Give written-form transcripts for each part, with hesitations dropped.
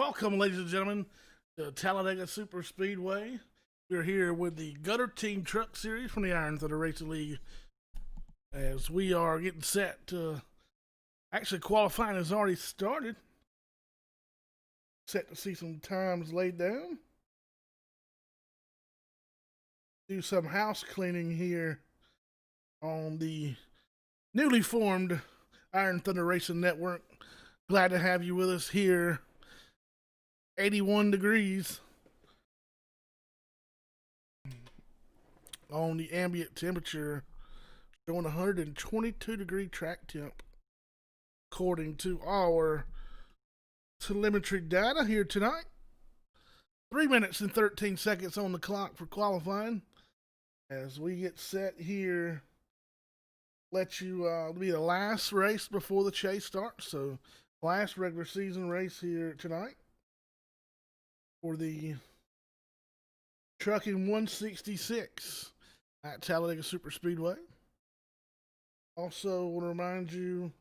Welcome, ladies and gentlemen, to Talladega Superspeedway. We're here with the Gutter Team Truck Series from the Iron Thunder Racing League as we are getting set to. Actually, qualifying has already started. Set to see some times laid down. Do some house cleaning here on the newly formed Iron Thunder Racing Network. Glad to have you with us here. 81 degrees on the ambient temperature, showing 122 degree track temp according to our telemetry data here tonight. 3 minutes and 13 seconds on the clock for qualifying as we get set here. Let you be the last race before the chase starts, so last regular season race here tonight for the Trucking 166 at Talladega Superspeedway. Also, want to remind you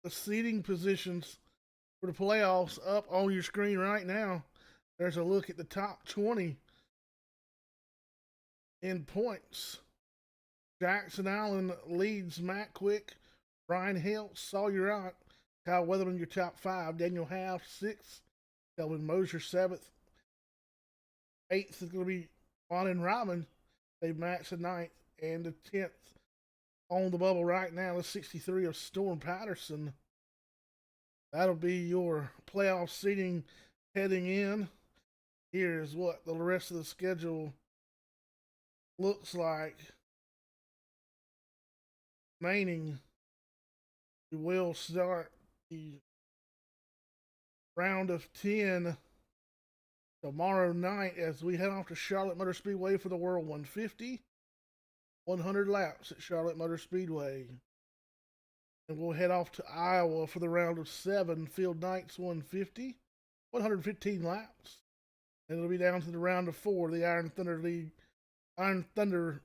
the seating positions for the playoffs up on your screen right now. There's a look at the top 20 in points. Jackson Allen leads Matt Quick, Brian Hill, Sawyer Ott, Kyle Weatherman your top 5, Daniel Half 6th, Kelvin Mosier 7th. 8th is going to be Juan and Robin. They've matched the 9th, and the 10th on the bubble right now is 63 of Storm Patterson. That'll be your playoff seating heading in. Here's what the rest of the schedule looks like. Remaining, we will start the round of 10 tomorrow night as we head off to Charlotte Motor Speedway for the World 150. 100 laps at Charlotte Motor Speedway. And we'll head off to Iowa for the round of 7, Field Nights 150. 115 laps. And it'll be down to the round of 4, the Iron Thunder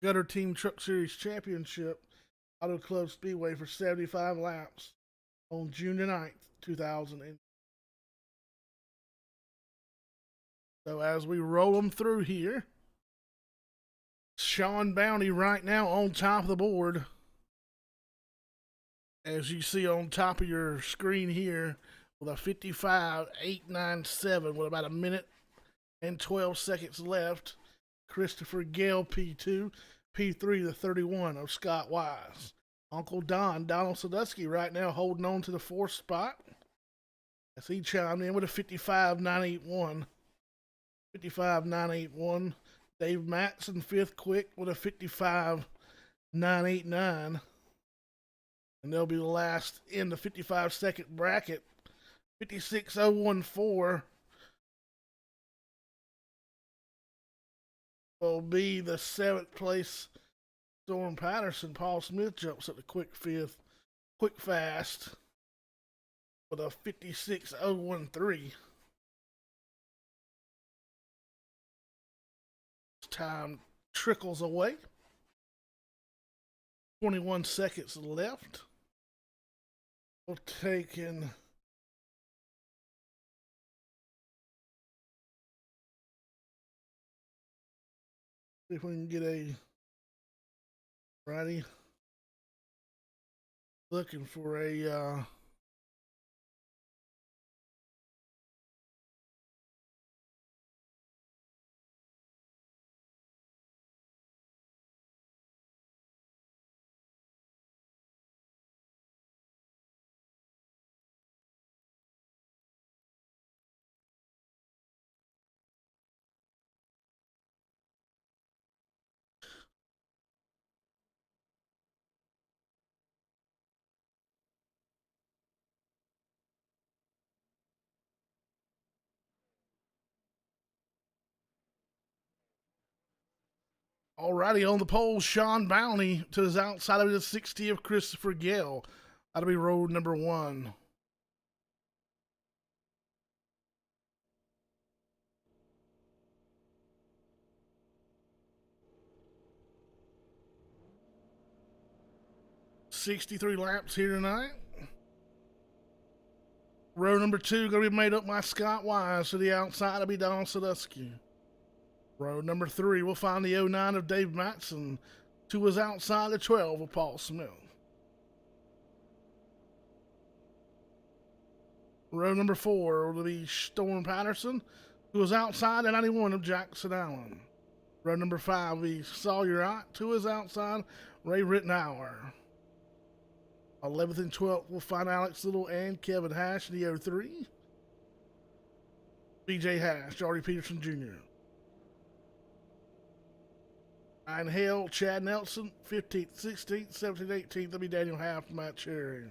Gutter Team Truck Series Championship Auto Club Speedway for 75 laps on June 9th, 2000. So as we roll them through here, Sean Bounty right now on top of the board. As you see on top of your screen here with a 55.897 with about a minute and 12 seconds left. Christopher Gale P2, P3 the 31 of Scott Wise. Uncle Don, Donald Sadusky right now holding on to the 4th spot as he chimed in with a 55.981. 55.981. Dave Matson, 5th quick with a 55.989. And they'll be the last in the 55-second bracket. 56.014 will be the 7th place. Storm Patterson. Paul Smith jumps at the quick 5th. Quick fast with a 56.013. Time trickles away. 21 seconds left. We'll take in see if we can get a righty. Looking for a alrighty on the pole. Sean Bounty to his outside of the 60 of Christopher Gale. That'll be road number 1. $63 laps here tonight. Row number 2 going to be made up by Scott Wise. To the outside will be Donald Sadusky. Row number 3 will find the 09 of Dave Matson. To his outside, the 12 of Paul Smith. Row number 4 will be Storm Patterson. To his outside, the 91 of Jackson Allen. Row number 5 will be Sawyer Ott. To his outside, Ray Rittenauer. 11th and 12th will find Alex Little and Kevin Hash, the 03. BJ Hash, Jordy Peterson Jr. Ryan Hale, Chad Nelson, 15th, 16th, 17th, 18th. That'll be Daniel Half, Matt Cherry.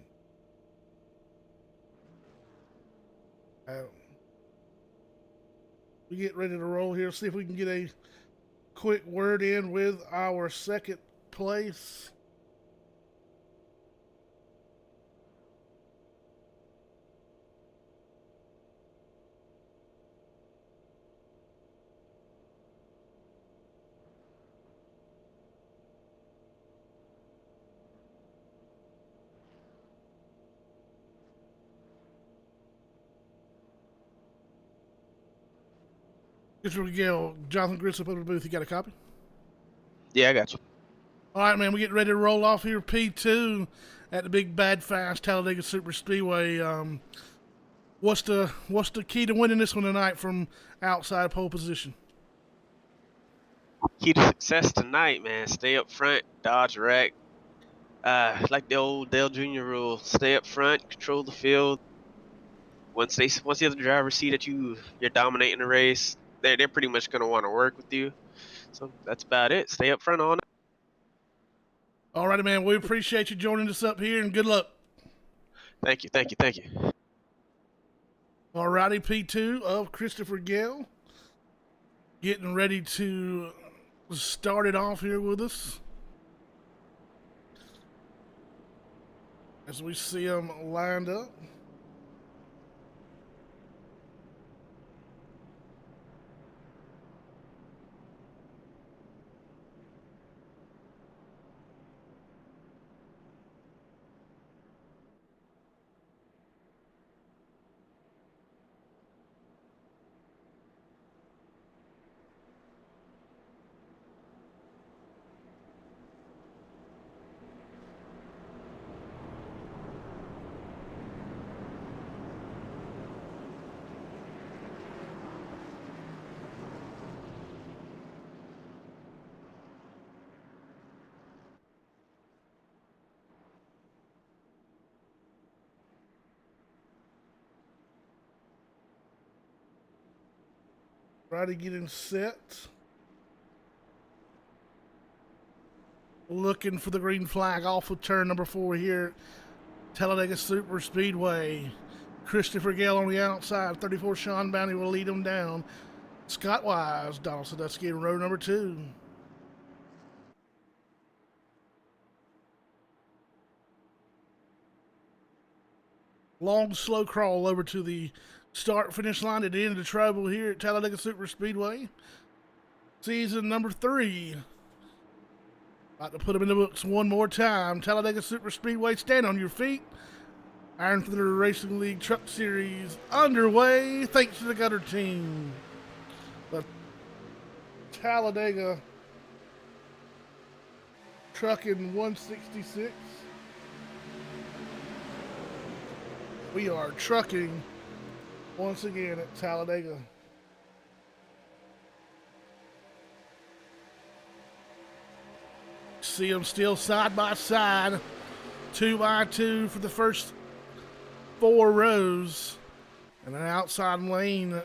We get ready to roll here. See if we can get a quick word in with our second place. Christopher Gale, Jonathan Grissom up in the booth. You got a copy? Yeah, I got you. All right, man. We get ready to roll off here. P2 at the Big Bad Fast Talladega Superspeedway. What's the key to winning this one tonight from outside pole position? Key to success tonight, man. Stay up front, dodge wreck. Like the old Dale Jr. rule, stay up front, control the field. Once the other drivers see that you're dominating the race, they're pretty much gonna want to work with you. So that's about it. Stay up front on it. All righty, man. We appreciate you joining us up here, and good luck. Thank you. All righty, P2 of Christopher Gale getting ready to start it off here with us. As we see them lined up. Righty getting set. Looking for the green flag off of turn number 4 here at Talladega Superspeedway. Christopher Gale on the outside. 34 Sean Bounty will lead him down. Scott Wise, Donald Sadusky in row number 2. Long, slow crawl over to the start-finish line at the end of the trouble here at Talladega Superspeedway. Season number 3. About to put them in the books one more time. Talladega Superspeedway, stand on your feet. Iron Thunder Racing League Truck Series underway. Thanks to the Gutter team. The Talladega Trucking 166. We are trucking once again at Talladega. See them still side by side, 2 by 2 for the first 4 rows. And an outside lane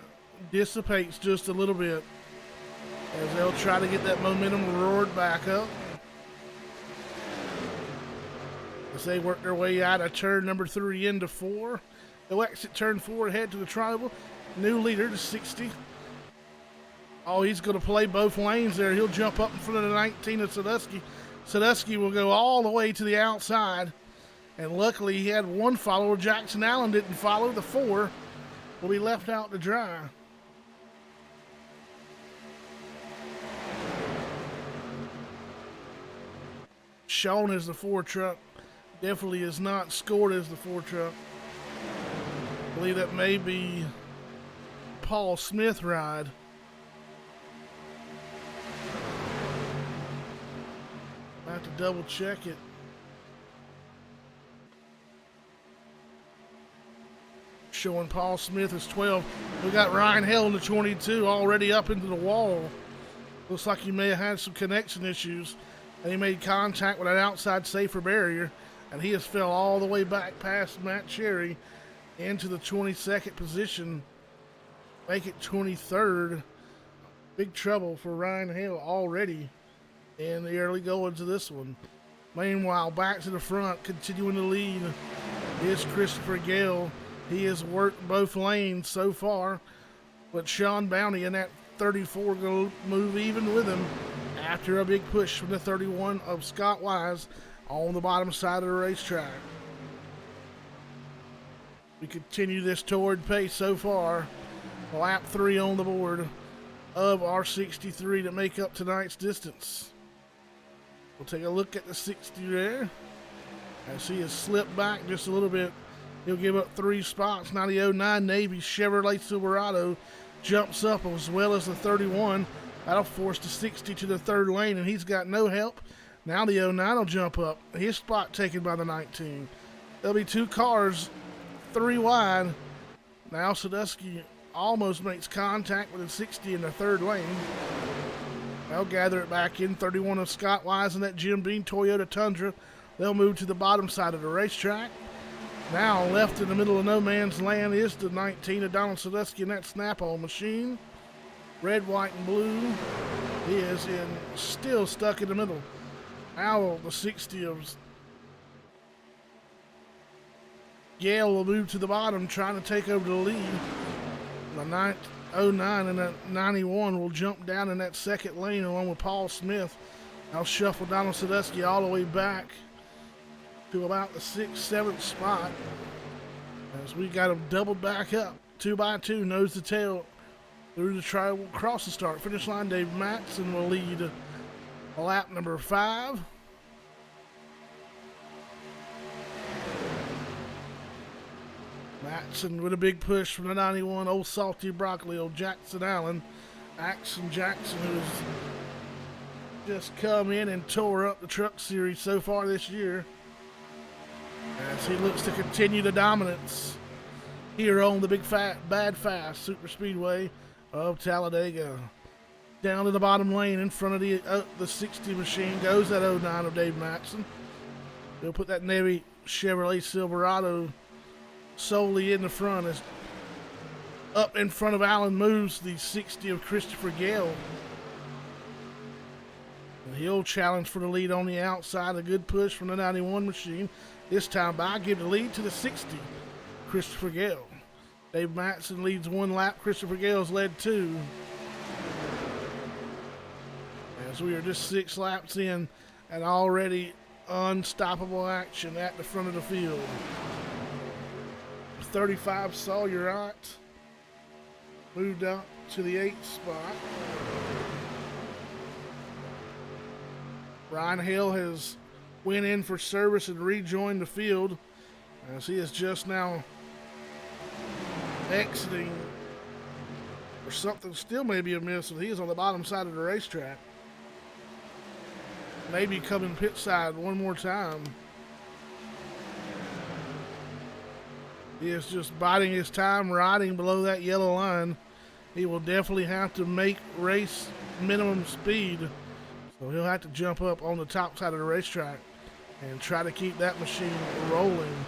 dissipates just a little bit as they'll try to get that momentum roared back up. As they work their way out of turn number 3 into 4. They'll exit turn 4, head to the tribal. New leader to 60. Oh, he's going to play both lanes there. He'll jump up in front of the 19 of Sadusky. Sadusky will go all the way to the outside. And luckily he had one follower. Jackson Allen didn't follow. The 4 will be left out to dry. Shown as the 4 truck. Definitely is not scored as the 4 truck. believe that may be Paul Smith ride. I have to double check it. Showing Paul Smith as 12. We got Ryan Hill in the 22 already up into the wall. Looks like he may have had some connection issues, and he made contact with that outside safer barrier, and he has fell all the way back past Matt Cherry into the 22nd position. Make it 23rd. Big trouble for Ryan Hill already in the early goings of this one. Meanwhile, back to the front, continuing to lead, is Christopher Gale. He has worked both lanes so far, but Sean Bounty in that 34 going to move even with him after a big push from the 31 of Scott Wise on the bottom side of the racetrack. We continue this torrid pace so far. Lap 3 on the board of our 63 to make up tonight's distance. We'll take a look at the 60 there. As he has slipped back just a little bit. He'll give up 3 spots. Now the 09 Navy Chevrolet Silverado jumps up as well as the 31. That'll force the 60 to the 3rd lane, and he's got no help. Now the 09 will jump up. His spot taken by the 19. There'll be 2 cars, 3 wide. Now Sadusky almost makes contact with the 60 in the 3rd lane. They'll gather it back in. 31 of Scott Wise and that Jim Beam Toyota Tundra. They'll move to the bottom side of the racetrack. Now left in the middle of no man's land is the 19 of Donald Sadusky in that Snap-on machine. Red, white, and blue. He is still stuck in the middle. Now the 60 of Gale will move to the bottom, trying to take over the lead. The 09 and that 91 will jump down in that 2nd lane along with Paul Smith. I'll shuffle Donald Sadusky all the way back to about the 6th, 7th spot as we got him doubled back up 2 by 2, nose to tail through the tribal cross the start finish line. Dave Matson will lead lap number 5. Matson with a big push from the 91, old salty broccoli, old Jackson Allen. Axon Jackson, who's just come in and tore up the truck series so far this year, as he looks to continue the dominance here on the big bad fast Superspeedway of Talladega. Down to the bottom lane in front of the 60 machine goes that 09 of Dave Matson. They'll put that Navy Chevrolet Silverado solely in the front. As up in front of Allen moves the 60 of Christopher Gale. And he'll challenge for the lead on the outside. A good push from the 91 machine. This time by, give the lead to the 60, Christopher Gale. Dave Matson leads 1 lap. Christopher Gale's led 2. As we are just 6 laps in and already unstoppable action at the front of the field. 35 Sawyer Ott moved up to the 8th spot. Ryan Hill has went in for service and rejoined the field as he is just now exiting, or something still may be amiss, and he is on the bottom side of the racetrack. Maybe coming pit side one more time. He is just biding his time, riding below that yellow line. He will definitely have to make race minimum speed, so he'll have to jump up on the top side of the racetrack and try to keep that machine rolling.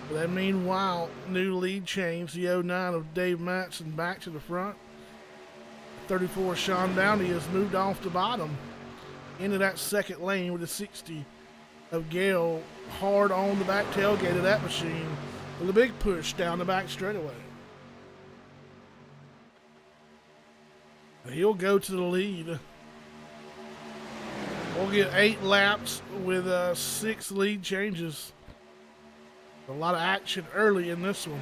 But then meanwhile, new lead change, the 09 of Dave Matson back to the front. 34 Sean Bounty has moved off the bottom into that 2nd lane with the 60 of Gale hard on the back tailgate of that machine with a big push down the back straightaway. He'll go to the lead. We'll get 8 laps with 6 lead changes. A lot of action early in this one.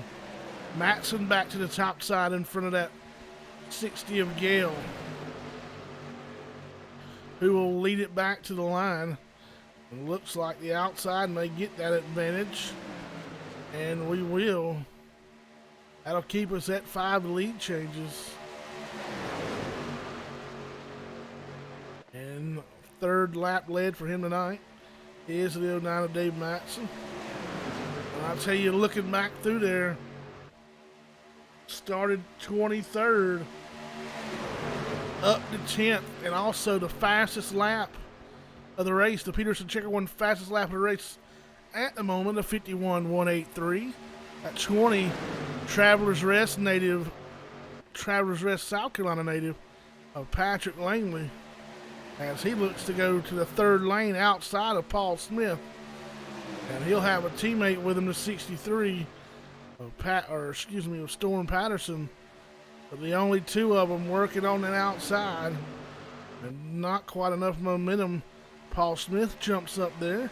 Matson back to the top side in front of that 60 of Gale, who will lead it back to the line. It looks like the outside may get that advantage, and we will That'll keep us at 5 lead changes. And third lap led for him tonight is the 09 of Dave Matson. And I'll tell you, looking back through there, started 23rd, up to 10th, and also the fastest lap of the race. The Peterson Checker won fastest lap of the race at the moment, a 51.183. At 20, Travelers Rest South Carolina native of Patrick Langley, as he looks to go to the third lane outside of Paul Smith. And he'll have a teammate with him, the 63 of Storm Patterson. But the only two of them working on the outside, and not quite enough momentum. Paul Smith jumps up there.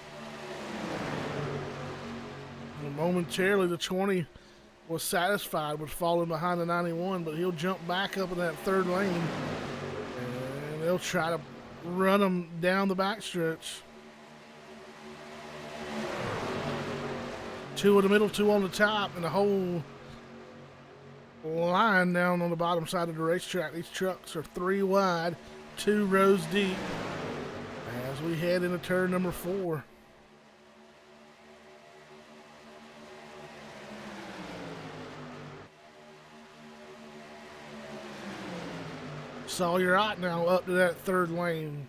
And momentarily, the 20 was satisfied with falling behind the 91, but he'll jump back up in that third lane, and they'll try to run him down the backstretch. 2 in the middle, 2 on the top, and the whole line down on the bottom side of the racetrack. These trucks are 3 wide, 2 rows deep as we head into turn number 4. Sawyer Ott now up to that third lane.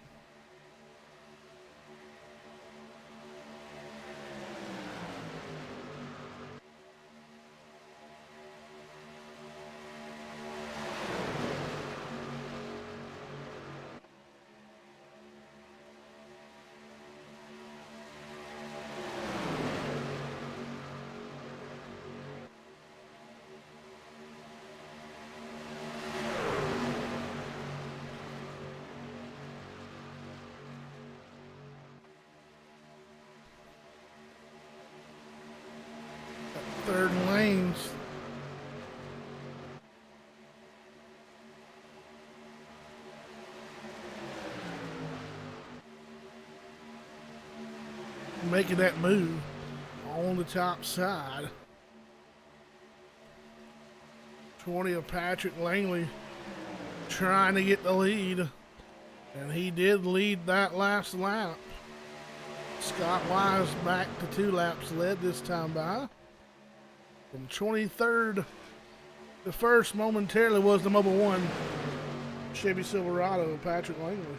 Third lanes. Making that move on the top side. 20 of Patrick Langley trying to get the lead, and he did lead that last lap. Scott Wise back to 2 laps led this time by. From 23rd, the first momentarily was the Mobile 1 Chevy Silverado of Patrick Langley.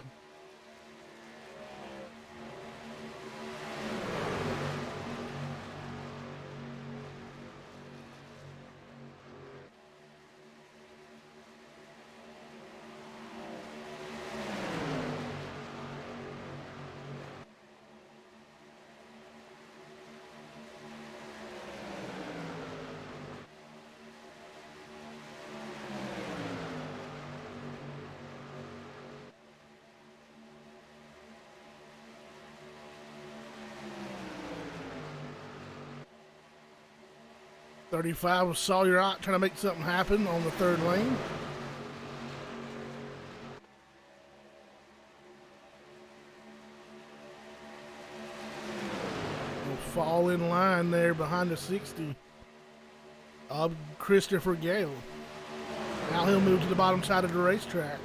.35 with Sawyer Ott trying to make something happen on the third lane. Will fall in line there behind the 60 of Christopher Gale. Now he'll move to the bottom side of the racetrack.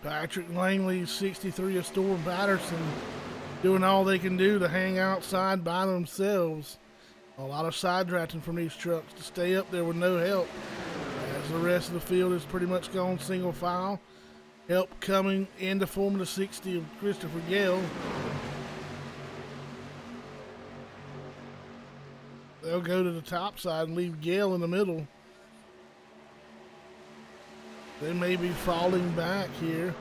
Patrick Langley, 63 of Storm Patterson, doing all they can do to hang outside by themselves. A lot of side drafting from these trucks to stay up there with no help, as the rest of the field is pretty much gone single file. Help coming into Formula 60 of Christopher Gale. They'll go to the top side and leave Gale in the middle. They may be falling back here.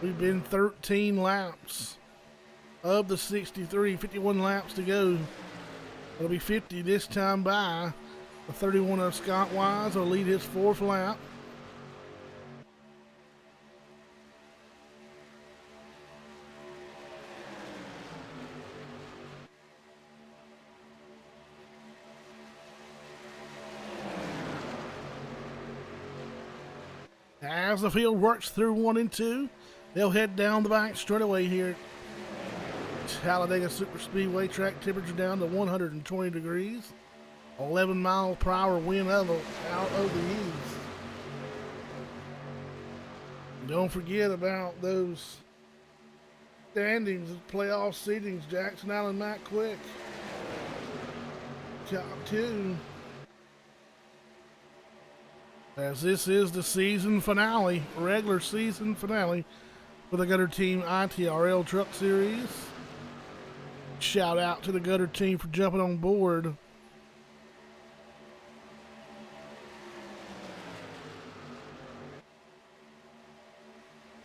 We've been 13 laps of the 63, 51 laps to go. It'll be 50 this time by. The 31 of Scott Wise will lead his fourth lap. As the field works through 1 and 2, they'll head down the back straightaway here at Talladega Superspeedway. Track temperature down to 120 degrees. 11 mile per hour wind out of the east. Don't forget about those standings, playoff seedings. Jackson Allen, Matt Quick, top 2. As this is the season finale, regular season finale for the Gutter Team ITRL Truck Series. Shout out to the Gutter Team for jumping on board.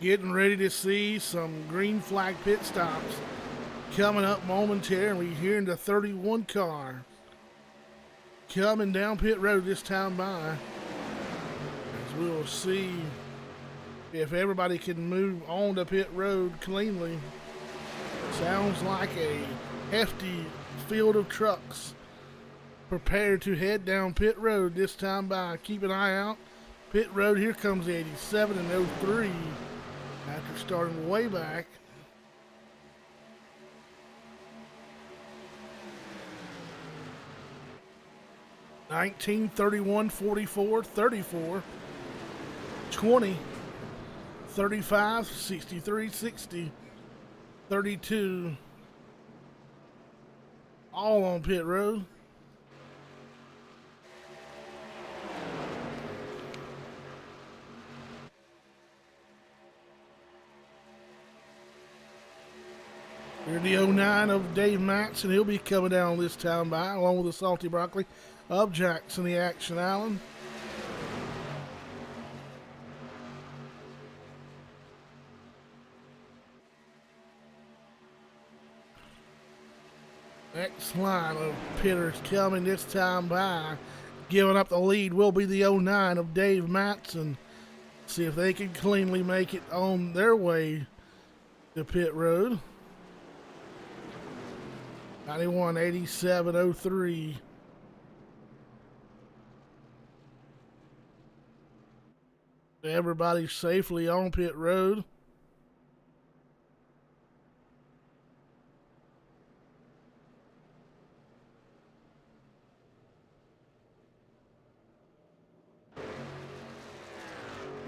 Getting ready to see some green flag pit stops coming up momentarily here in the 31 car. Coming down pit road this time by. As we will see if everybody can move on to pit road cleanly. Sounds like a hefty field of trucks prepared to head down pit road this time by. Keep an eye out. Pit road, here comes the 87 and 03 after starting way back. (19, 31, 44, 34, 20, 35, 63, 60, 32, all on pit road. Here's the 09 of Dave Matson. He'll be coming down this time by, along with the Salty Broccoli of Jackson, the Action Allen. Next line of pitters coming this time by. Giving up the lead will be the 09 of Dave Matson. See if they can cleanly make it on their way to pit road. 91, 87, 03. Everybody safely on pit road.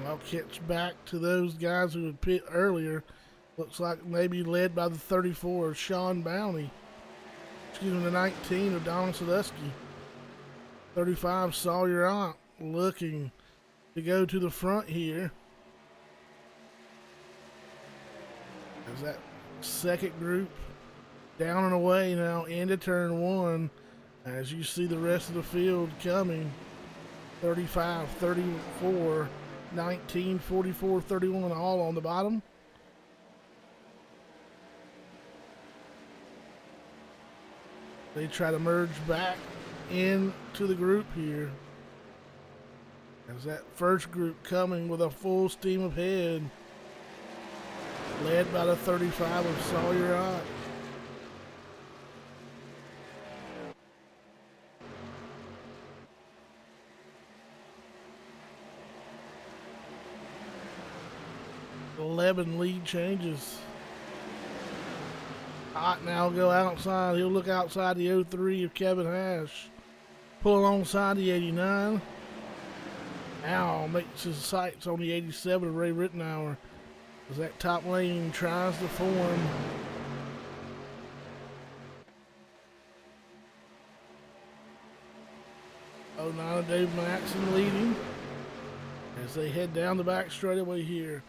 I'll catch back to those guys who had pit earlier. Looks like maybe led by the 34 of Sean Bounty. Excuse me, the 19 of Don Sadusky. 35 Sawyer Ott looking to go to the front here. As that second group down and away now into turn 1. As you see the rest of the field coming. 35, 34, 19, 44, 31 all on the bottom. They try to merge back into the group here. As that first group coming with a full steam ahead. Led by the 35 of Sawyer Ott. (11 lead changes. Ott now go outside. He'll look outside the 03 of Kevin Hash. Pull alongside the 89. Now makes his sights on the 87 of Ray Rittenauer as that top lane tries to form. Oh, now Dave Matson leading as they head down the back straightaway here.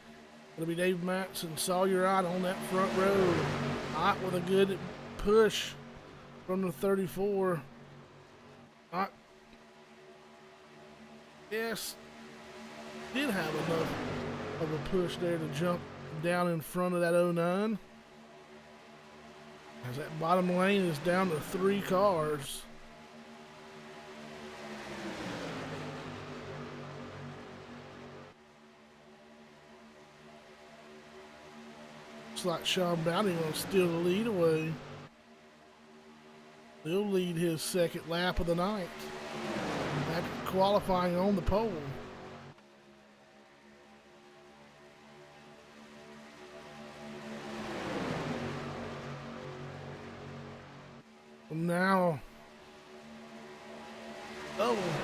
It'll be Dave Matson, Sawyer Ott on that front row. Ott with a good push from the 34. Ott, yes, did have enough of a push there to jump down in front of that 09. As that bottom lane is down to 3 cars. Looks like Sean Bounty gonna steal the lead away. He'll lead his second lap of the night after qualifying on the pole. Now,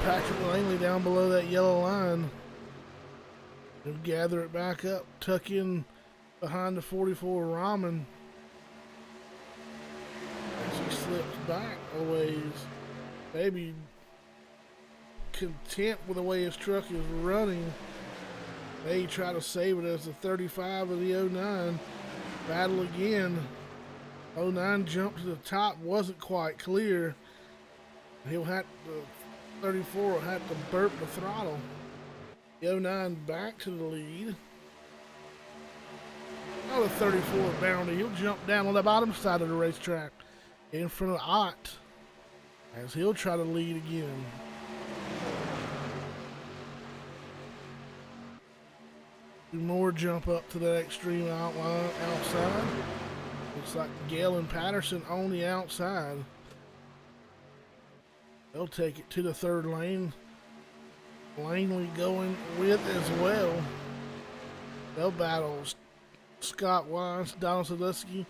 Patrick Langley down below that yellow line. He'll gather it back up, tuck in behind the 44 Ramen as he slips back a ways. Maybe content with the way his truck is running. They try to save it as the 35 of the 09. Battle again. 09 jumped to the top, wasn't quite clear. He'll have to, 34 will have to burp the throttle. The 09 back to the lead. Now the 34 Bounty, he'll jump down on the bottom side of the racetrack in front of Ott as he'll try to lead again. Two more jump up to that extreme outline outside. Looks like Gale and Patterson on the outside. They'll take it to the third lane. Langley going with as well. They'll battle Scott Wise, Donald Sadusky,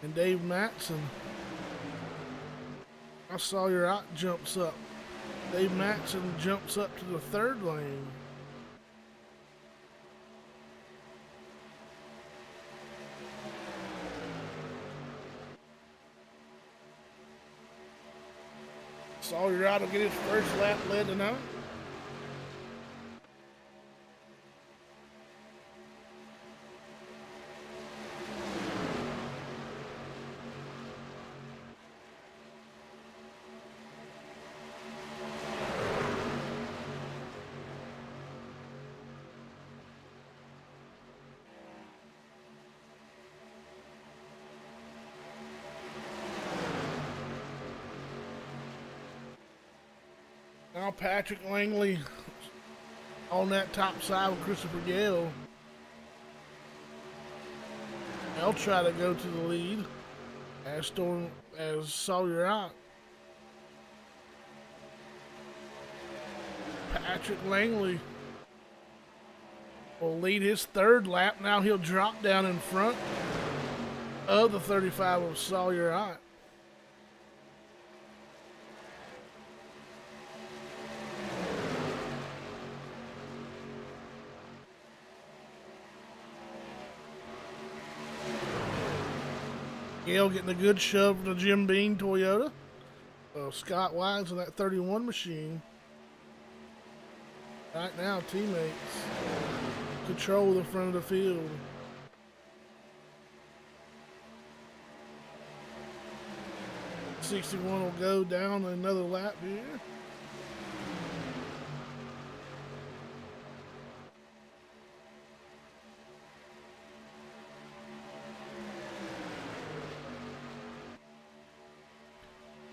and Dave Matson. I saw your Ott jumps up. Dave Matson jumps up to the third lane. Sawyer Ott will get his first lap led tonight. Now Patrick Langley on that top side with Christopher Gale. They'll try to go to the lead as Sawyer Ott. Patrick Langley will lead his third lap. Now he'll drop down in front of the 35 of Sawyer Ott. Gale getting a good shove from the Jim Beam Toyota. Scott Wise in that 31 machine. Right now, teammates control the front of the field. .61 will go down another lap here.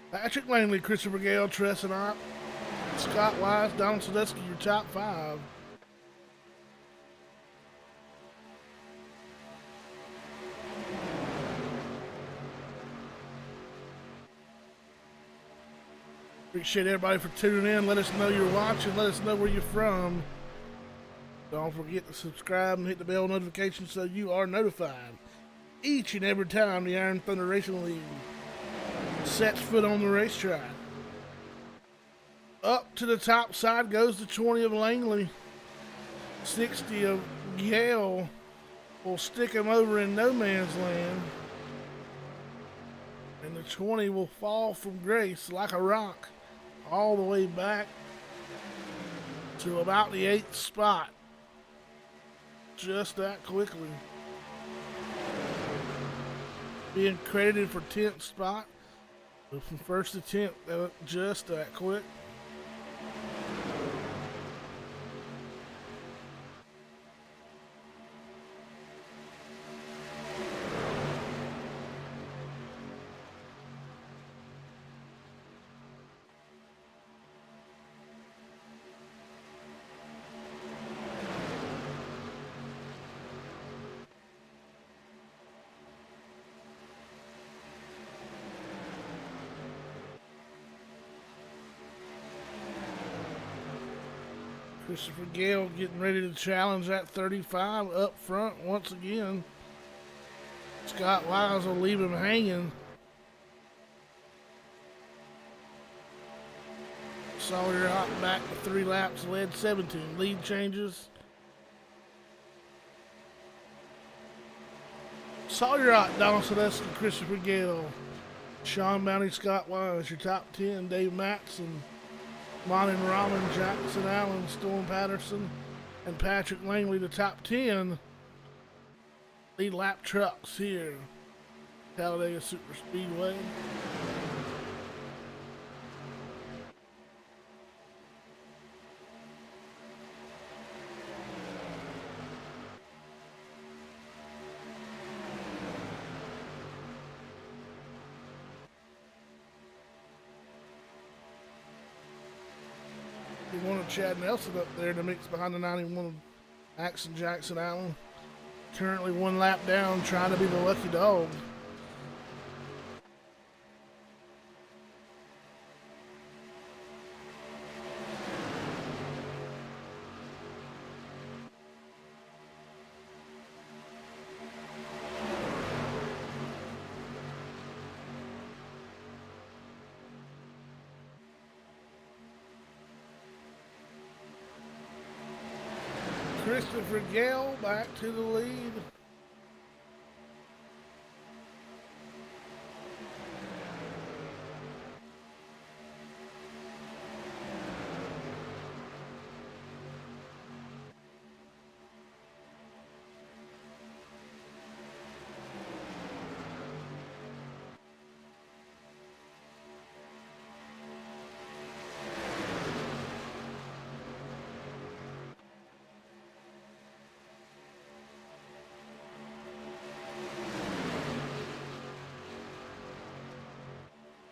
Patrick Langley, Christopher Gale, Tresson Ott, Scott Wise, Donald Sadusky, your top five. Appreciate everybody for tuning in. Let us know you're watching. Let us know where you're from. Don't forget to subscribe and hit the bell notification so you are notified each and every time the Iron Thunder Racing League sets foot on the racetrack. Up to the top side goes the 20 of Langley. 60 of Gale will stick him over in no man's land. And the 20 will fall from grace like a rock all the way back to about the 8th spot. Just that quickly. Being credited for 10th spot. But from first attempt, just that quick. Christopher Gale getting ready to challenge that 35 up front once again. Scott Wise will leave him hanging. Sawyer hot back to 3 laps, led 17. Lead changes. Sawyer hot, Donald Sodusky, Christopher Gale, Sean Mounty, Scott Wise, your top 10. Dave Matson, Monty Rahman, Jackson Allen, Storm Patterson, and Patrick Langley, the top 10. Lead lap trucks here. Talladega Superspeedway. You wanted Chad Nelson up there to mix behind the 91 of Axon Jackson Allen. Currently 1 lap down, trying to be the lucky dog. Christopher Gale back to the lead.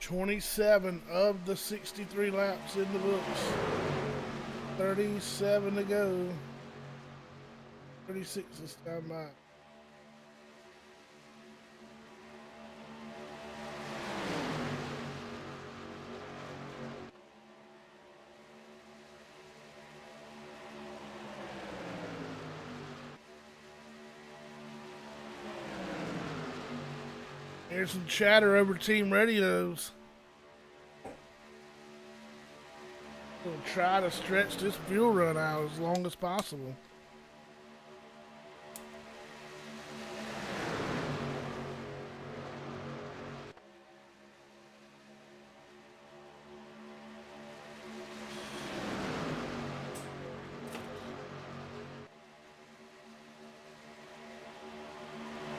"27 of the 63 laps in the books. 37 to go. 36 this time by. Here's some chatter over team radios. We'll try to stretch this fuel run out as long as possible.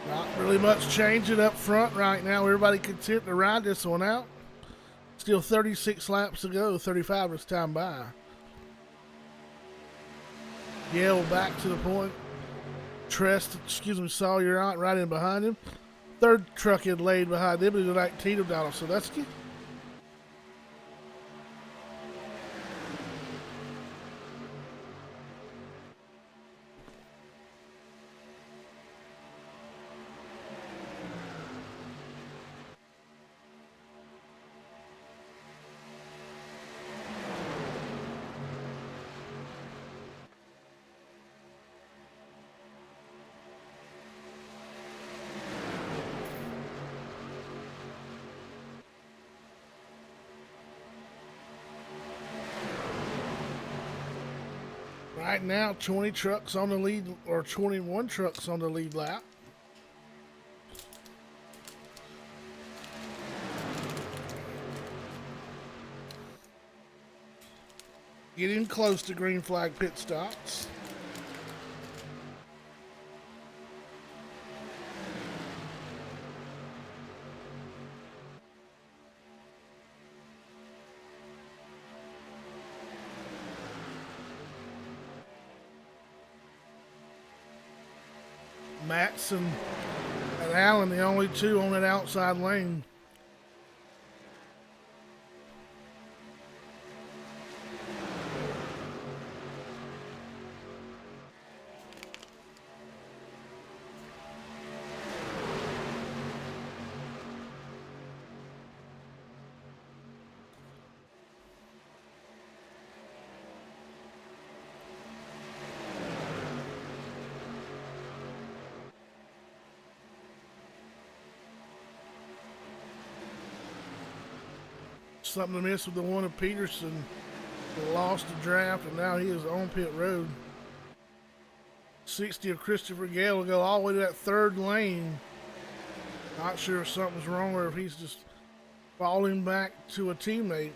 Not really much changing up front right now. Everybody content to ride this one out. Still 36 laps to go, 35 this time by. Gale back to the point. Sawyer out right in behind him. Third truck had laid behind him, the 19 of Donald Sodusky. Right now, 20 trucks on the lead, or 21 trucks on the lead lap. Getting close to green flag pit stops. Matson and Allen, the only two on that outside lane. Something to miss with the one of Peterson. He lost the draft, and now he is on pit road. 60 of Christopher Gale will go all the way to that third lane. Not sure if something's wrong or if he's just falling back to a teammate.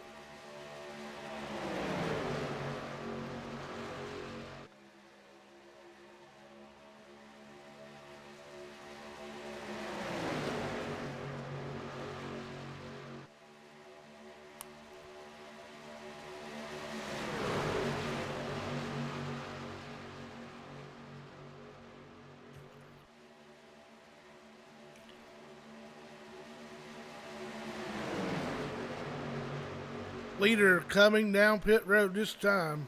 Leader coming down pit road this time.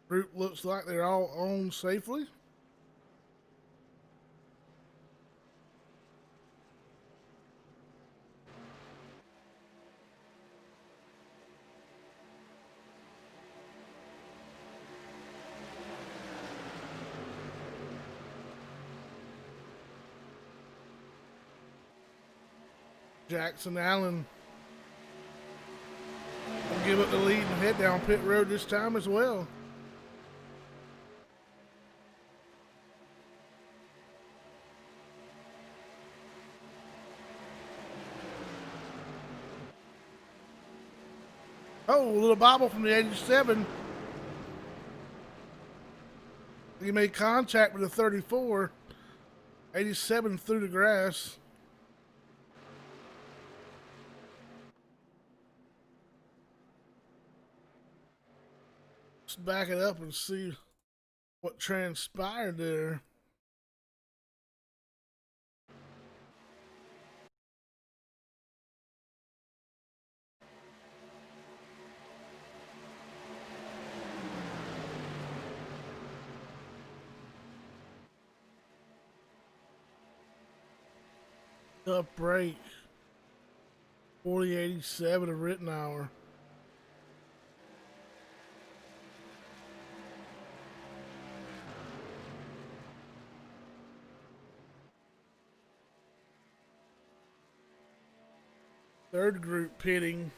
Group looks like they're all on safely. Jackson Allen will give it the lead and head down pit road this time as well. Oh, a little bobble from the 87. He made contact with the 34. 87 through the grass. Let's back it up and see what transpired there. Up break. 40.87 of Rittenhour. Third group pitting.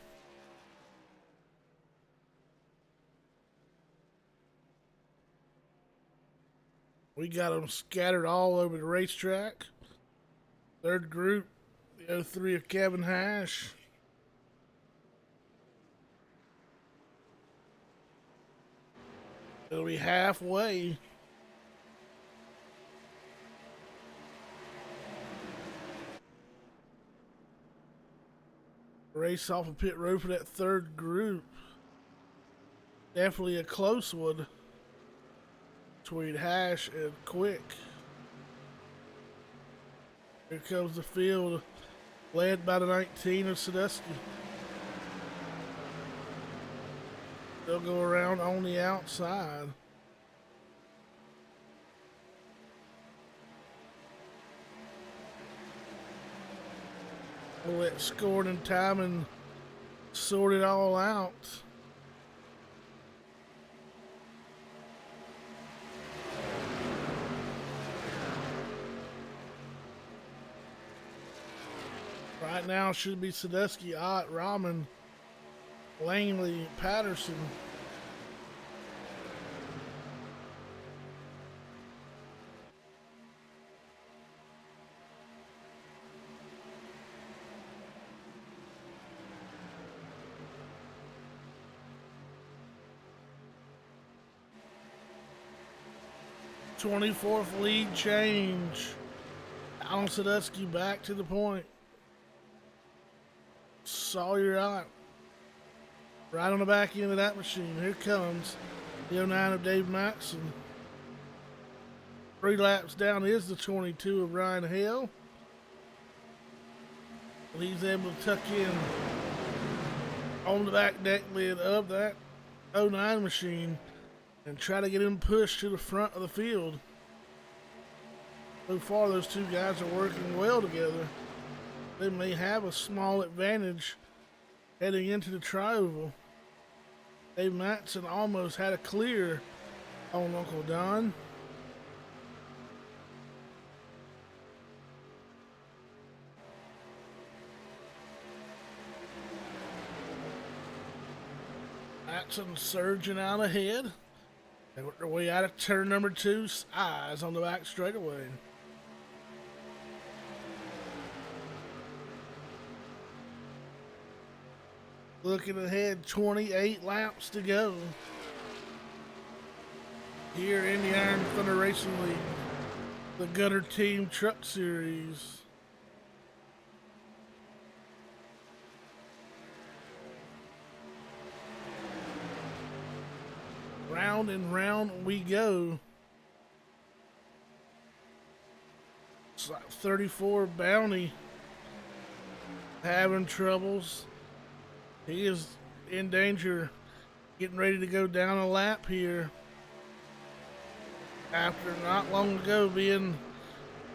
We got them scattered all over the racetrack. Third group, the 03 of Kevin Hash. It'll be halfway. Race off of pit road for that third group. Definitely a close one between Hash and Quick. Here comes the field, led by the 19 of Sadusky. They'll go around on the outside. We'll let scored in time and sort it all out. Right now should be Sadusky, Ott, Rahman, Langley, Patterson. .24th lead change. Alan Sadusky back to the point. Sawyer out. Right on the back end of that machine. Here comes the 09 of Dave Maxson. 3 laps down is the 22 of Ryan Hale. And he's able to tuck in on the back deck lid of that 09 machine and try to get him pushed to the front of the field. So far, those two guys are working well together. They may have a small advantage heading into the tri-oval. Dave Matson almost had a clear on Uncle Don. Matson surging out ahead. They work their way out of turn number 2. Eyes on the back straightaway. Looking ahead, 28 laps to go here in the Iron Thunder Racing League, the Gunner Team Truck Series. Round and round we go. It's like 34 Bounty having troubles. He is in danger, getting ready to go down a lap here after not long ago being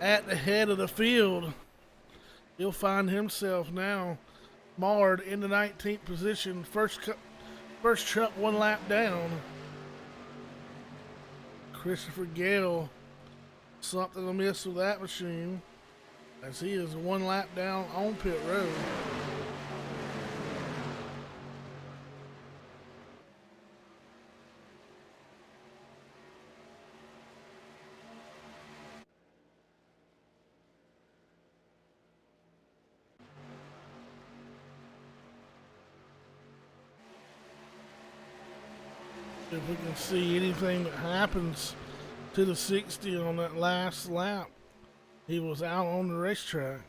at the head of the field. He'll find himself now marred in the 19th position, first truck 1 lap down. Christopher Gale, something amiss with that machine, as he is 1 lap down on pit road. If we can see anything that happens to the 60 on that last lap, he was out on the racetrack.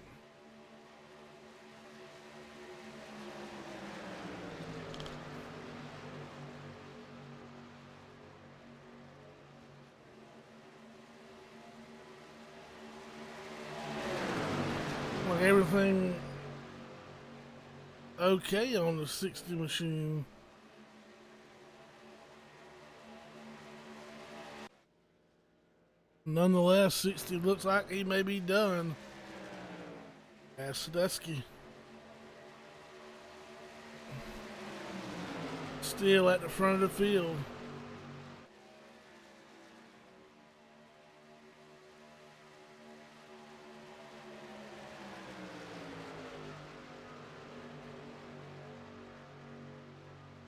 Well, everything okay on the 60 machine. Nonetheless, 60 looks like he may be done. As Sadusky still at the front of the field.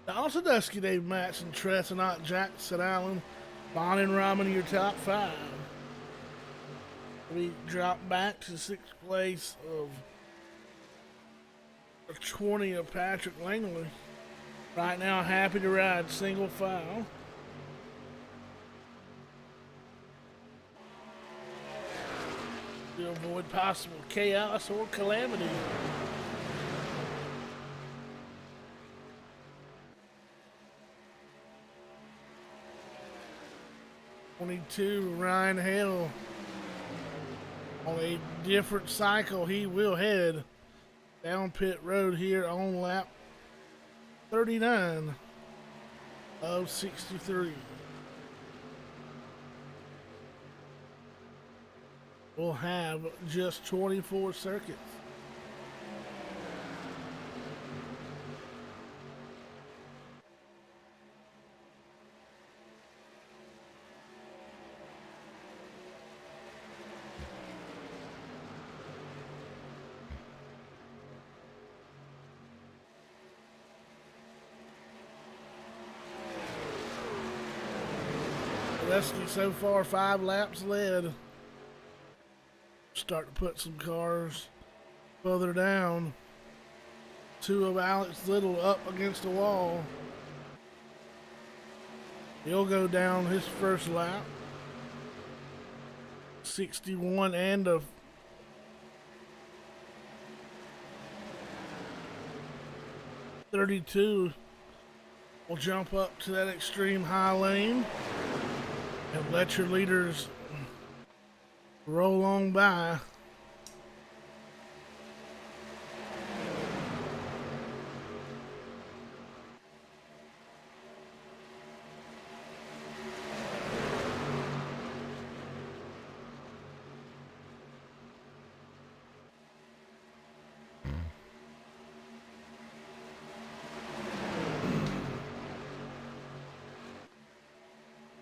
Donald Sadusky, Dave Matson, Tressenot, Jackson Allen, Bonnie and Rahman, your top 5. We drop back to 6th place of 20 of Patrick Langley. Right now, happy to ride single file. To avoid possible chaos or calamity. '22 Ryan Hale. On a different cycle, he will head down pit road here on lap 39 of 63. We'll have just 24 circuits. Leslie so far 5 laps led. Start to put some cars further down. 2 of Alex Little up against the wall. He'll go down his first lap. 61 and a 32 will jump up to that extreme high lane and let your leaders roll on by.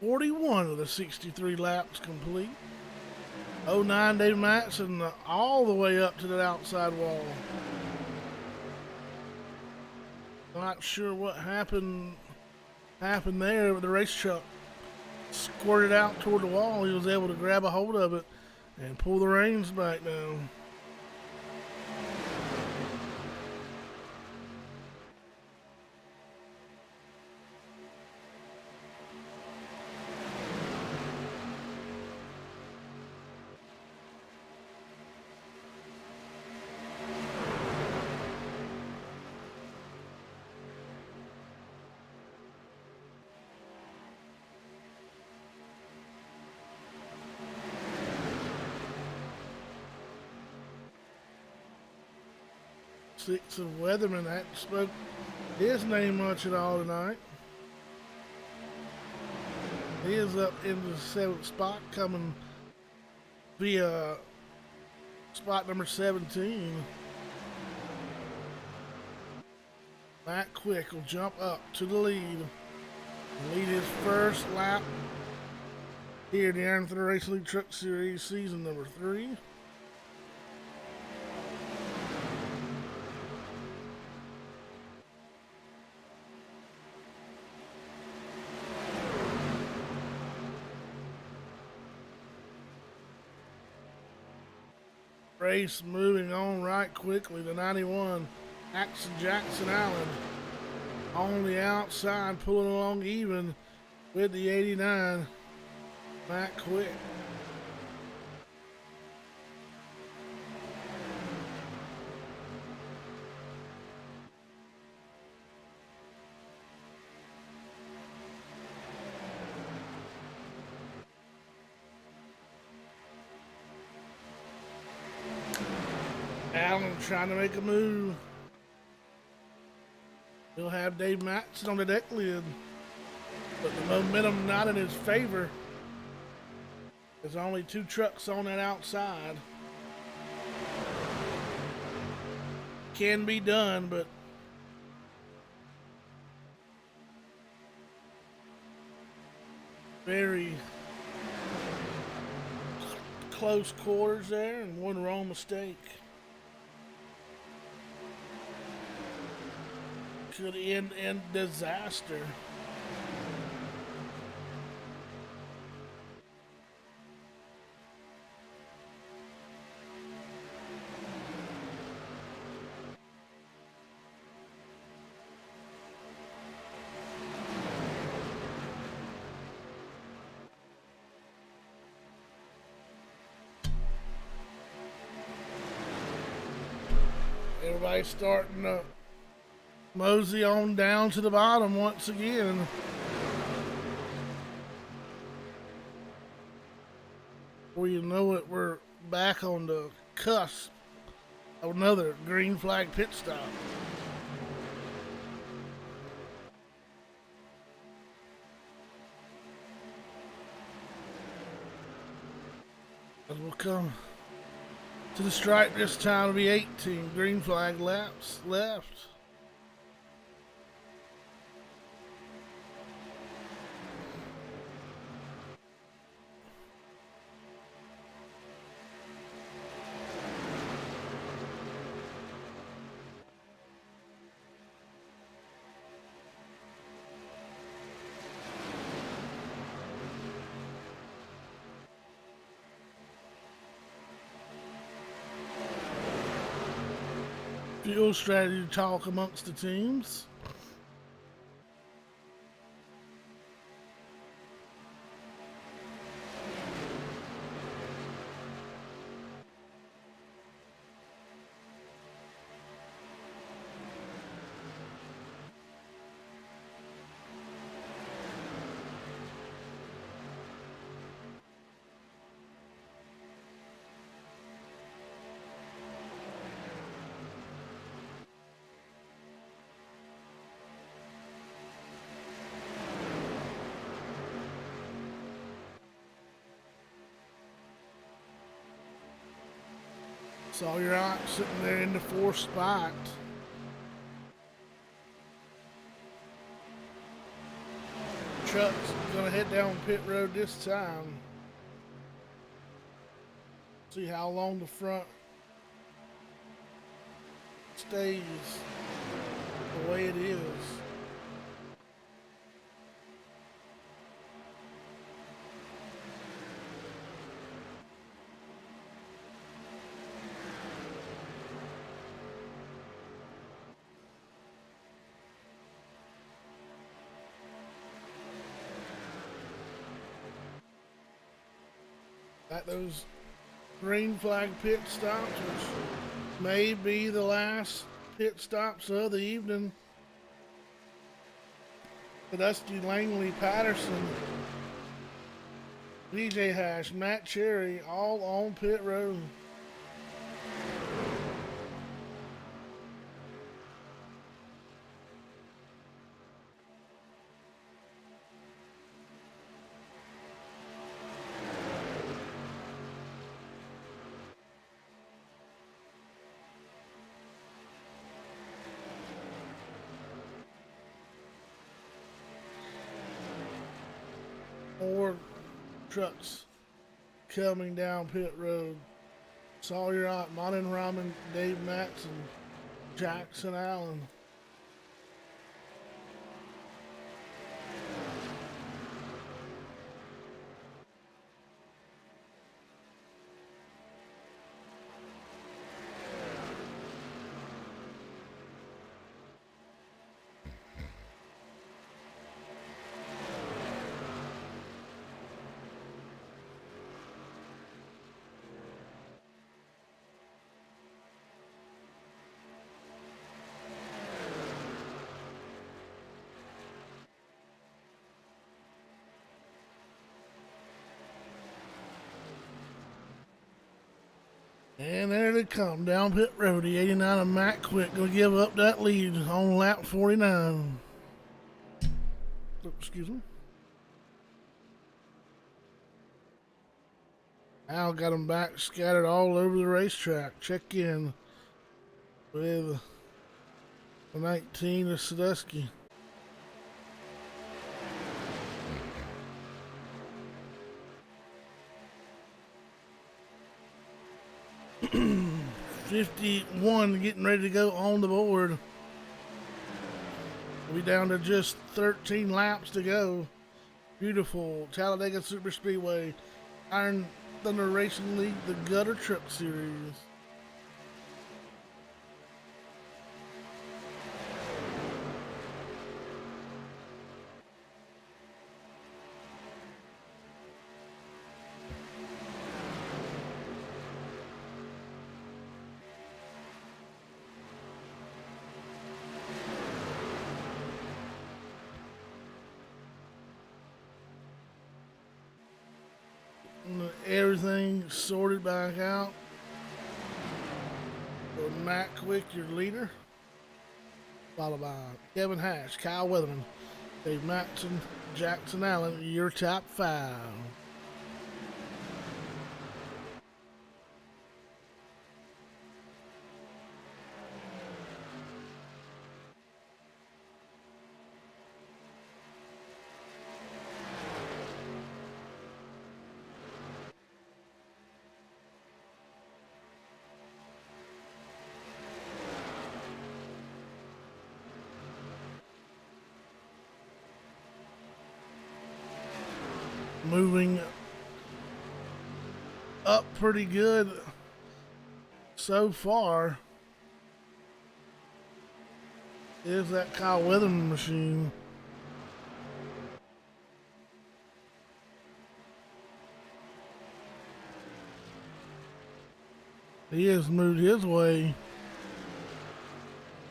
41 of the 63 laps complete. 09 Dave Matson all the way up to the outside wall. Not sure what happened there, but the race truck squirted out toward the wall. He was able to grab a hold of it and pull the reins back down. Six of Weatherman hadn't spoke his name much at all tonight. He is up into the 7th spot, coming via spot number 17. Matt Quick will jump up to the lead. Lead his first lap here in the Iron Thunder Racing League Truck Series season number 3. Race moving on right quickly. The 91 Jackson Allen on the outside, pulling along even with the 89 Matt Quick. Allen trying to make a move. He'll have Dave Matson on the deck lid, but the momentum not in his favor. There's only 2 trucks on that outside. Can be done, but very close quarters there, and one wrong mistake could end in disaster. Everybody's starting to mosey on down to the bottom once again. Before you know it, we're back on the cusp of another green flag pit stop. As we'll come to the stripe this time, it'll be 18 green flag laps left. Fuel strategy talk amongst the teams. So you're out sitting there in the 4th spot. truck's gonna head down pit road this time. See how long the front stays the way it is. Got those green flag pit stops, which may be the last pit stops of the evening. Dusty Langley Patterson, DJ Hash, Matt Cherry, all on pit road. More trucks coming down pit road. Sawyer Ott, Martin Rahman, Dave Matson, Jackson Allen. And there they come down pit road. The 89 of Matt Quick gonna give up that lead on lap 49. Oh, excuse me. Al got them back scattered all over the racetrack. Check in with the 19 of Sadusky. $51 getting ready to go on the board. We down to just 13 laps to go. Beautiful Talladega Superspeedway, Iron Thunder Racing League, the Gutter Truck Series. Everything sorted back out. So Matt Quick, your leader. Followed by Kevin Hash, Kyle Weatherman, Dave Matson, Jackson Allen, your top 5. Moving up pretty good so far is that Kyle Weatherman machine. He has moved his way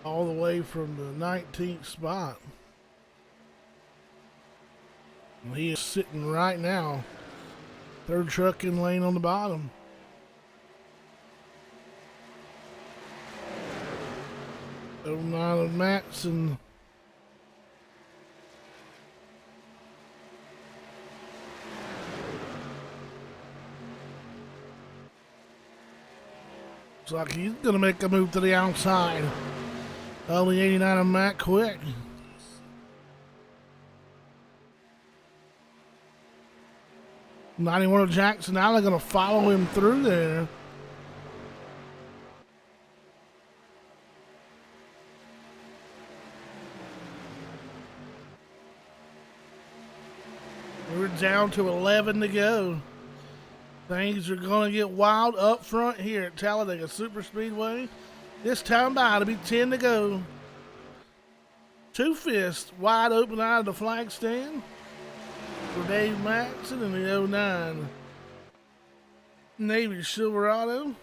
all the way from the 19th spot. He is sitting right now, third truck in lane on the bottom. O'Neill Matson. Looks like he's going to make a move to the outside. Only 89 of Matt Quick. 91 of Jackson Allen going to follow him through there. We're down to 11 to go. Things are going to get wild up front here at Talladega Superspeedway. This time by, it'll be 10 to go. Two fists wide open out of the flag stand for Dave Maxson in the 09 Navy Silverado.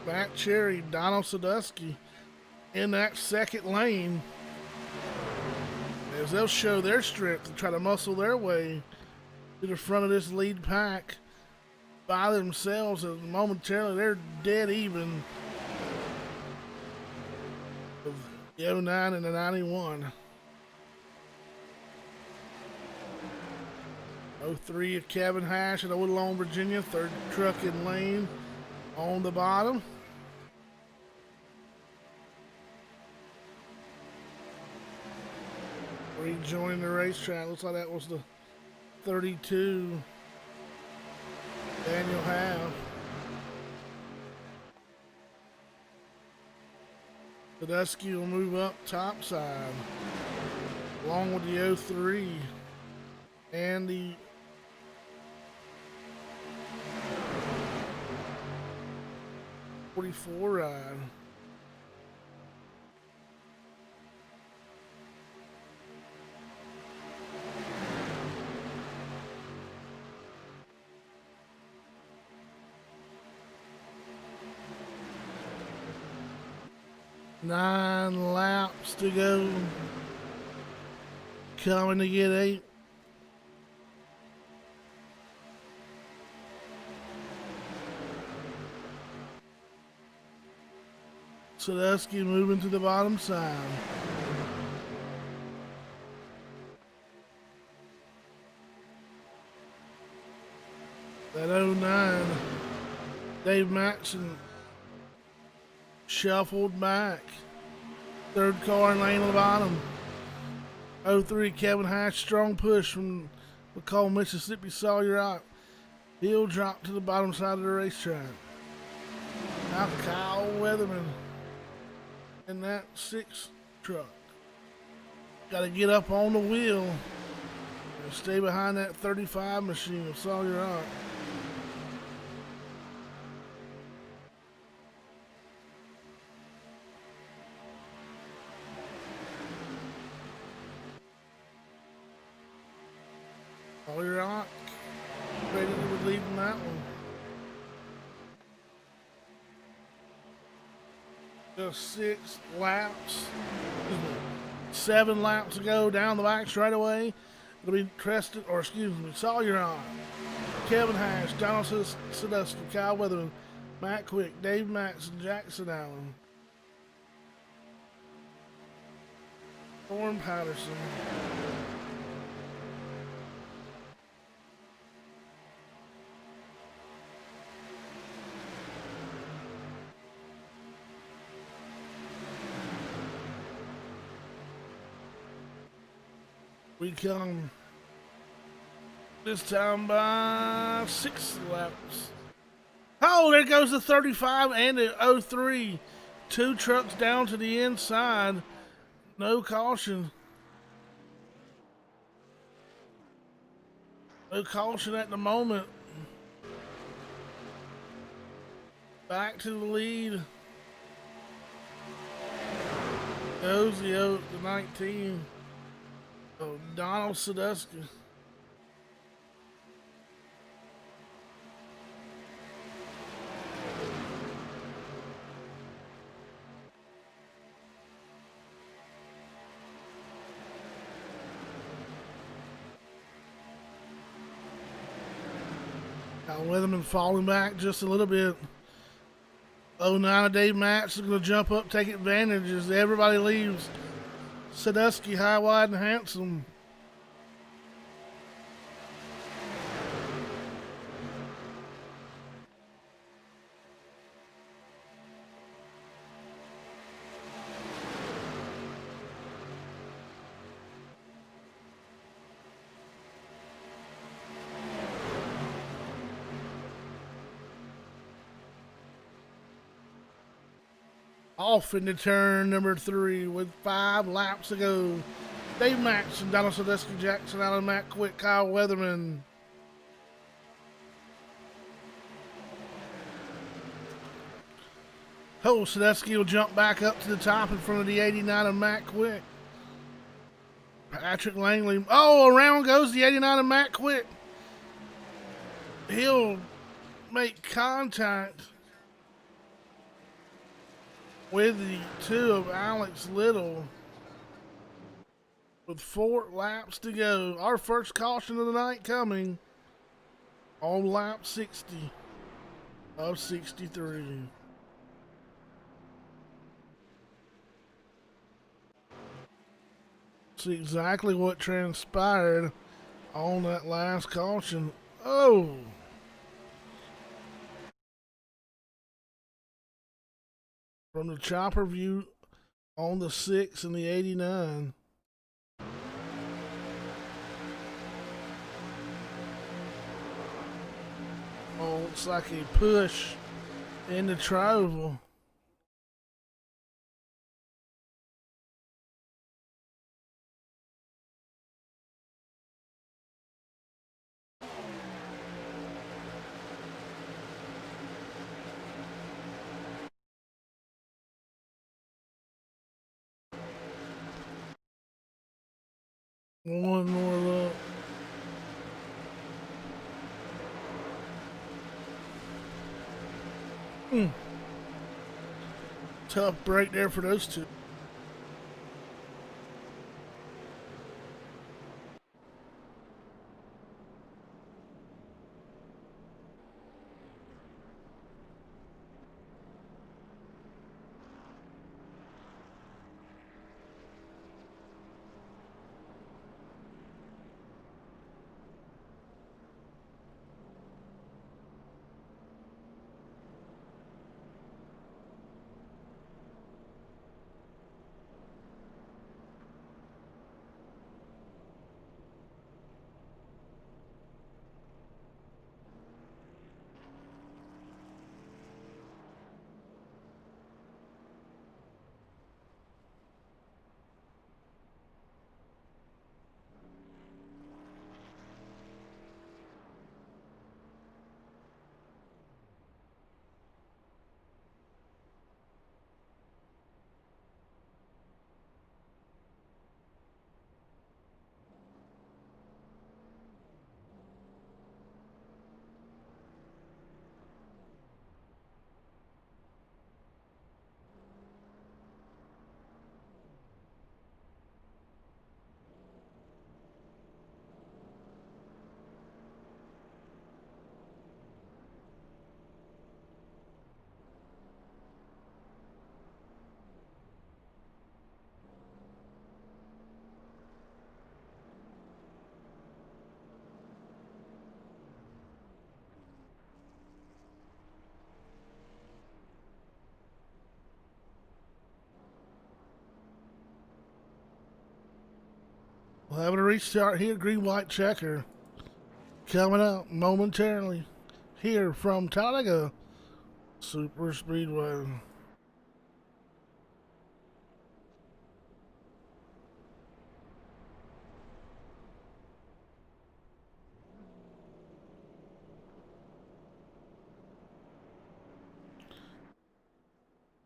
Matt Cherry, Donald Sadusky in that second lane as they'll show their strength and try to muscle their way to the front of this lead pack by themselves, and momentarily they're dead even of the 09 and the 91. 03 of Kevin Hash at Woodlawn, Virginia, third truck in lane on the bottom. Rejoining the racetrack. Looks like that was the 32 Daniel Howe. Sadusky will move up topside along with the 03 and the 44 ride. Nine laps to go. Coming to get 8. Sadusky moving to the bottom side. That 09, Dave Maxson shuffled back. Third car in lane on the bottom. 03 Kevin Hash, strong push from McCall, Mississippi, Sawyer out. He'll drop to the bottom side of the racetrack. Now Kyle Weatherman in that 6 truck. Got to get up on the wheel and stay behind that 35 machine of Sawyer out. Sawyer out, ready to lead in that one. Just 6 laps, 7 laps to go down the back straightaway. It'll be Sawyer on, Kevin Hash, Donald Sadusky, Kyle Weatherman, Matt Quick, Dave Maxson, Jackson Allen, Thorne Patterson. We come this time by 6 laps. Oh, there goes the 35 and the 03. 2 trucks down to the inside. No caution. No caution at the moment. Back to the lead. Goes the 19. Oh, Donald Sadusky. Weatherman falling back just a little bit. 09 Dave Matz is going to jump up, take advantage as everybody leaves. Sadusky high, wide, and handsome. Off into turn number 3 with 5 laps to go. Dave Maxson, Donald Sadusky, Jackson Allen, Matt Quick, Kyle Weatherman. Sadusky will jump back up to the top in front of the 89 of Matt Quick. Patrick Langley. Oh, around goes the 89 of Matt Quick. He'll make contact with the 2 of Alex Little with 4 laps to go. Our first caution of the night coming on lap 60 of 63. See exactly what transpired on that last caution. Oh! From the chopper view on the 6 and the 89. Oh, looks like a push into travel. One more look. Tough break there for those two. We'll have a restart here. Green white checker coming up momentarily here from Talladega Superspeedway.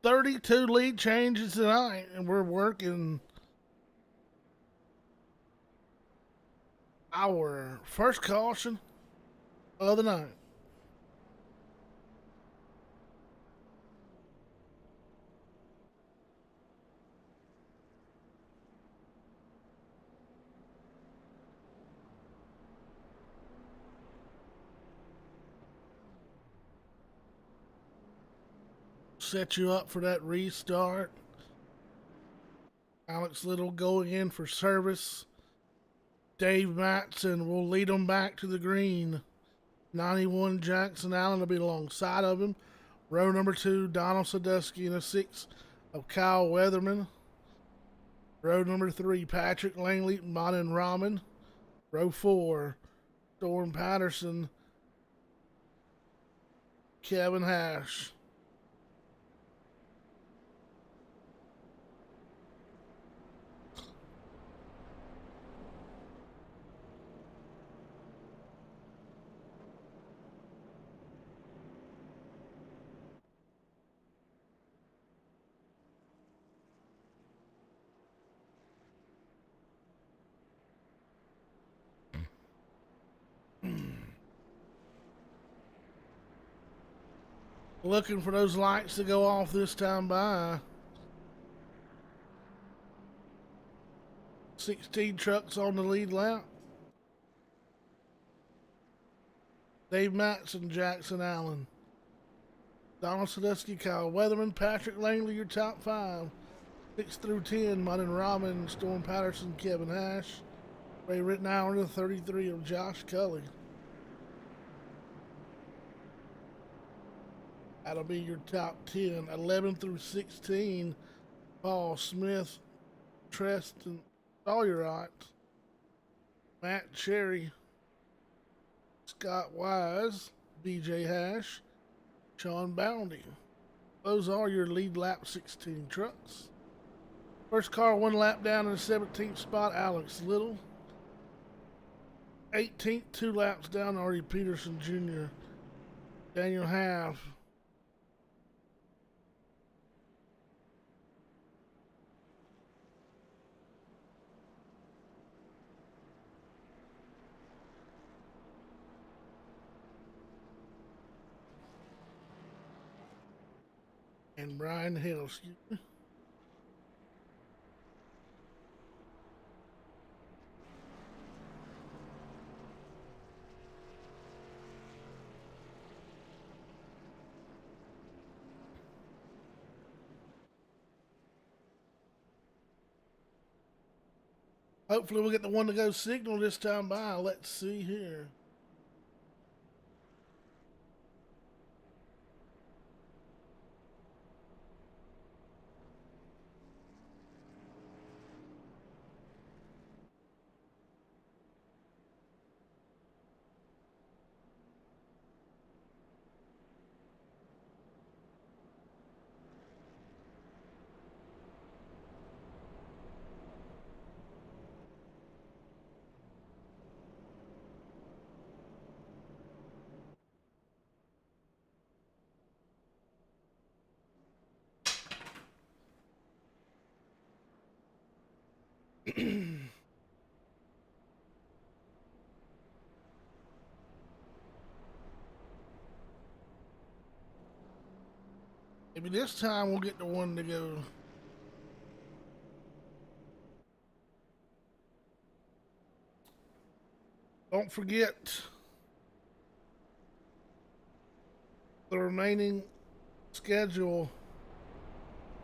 "32 lead changes tonight, and we're working our first caution of the night." Set you up for that restart. Alex Little going in for service. Dave Matson will lead them back to the green. 91 Jackson Allen will be alongside of him. Row number 2, Donald Sadusky, and a 6 of Kyle Weatherman. Row number 3, Patrick Langley, Monin Rahman. Row 4, Storm Patterson, Kevin Hash. Looking for those lights to go off this time by. 16 trucks on the lead lap. Dave Matson, Jackson Allen, Donald Sadusky, Kyle Weatherman, Patrick Langley, your top 5. 6 through 10, Muddin Robin, Storm Patterson, Kevin Hash, Ray Rittenhour, the 33 of Josh Cully. That'll be your top 10. 11 through 16, Paul Smith, Treston Sawyerot, Matt Cherry, Scott Wise, BJ Hash, Sean Boundy. Those are your lead lap 16 trucks. First car 1 lap down in the 17th spot, Alex Little. 18th, 2 laps down, Artie Peterson Jr., Daniel Half. And Brian Hill, excuse me. Hopefully we'll get the one to go signal this time by. Let's see here. Maybe this time we'll get the one to go. Don't forget the remaining schedule.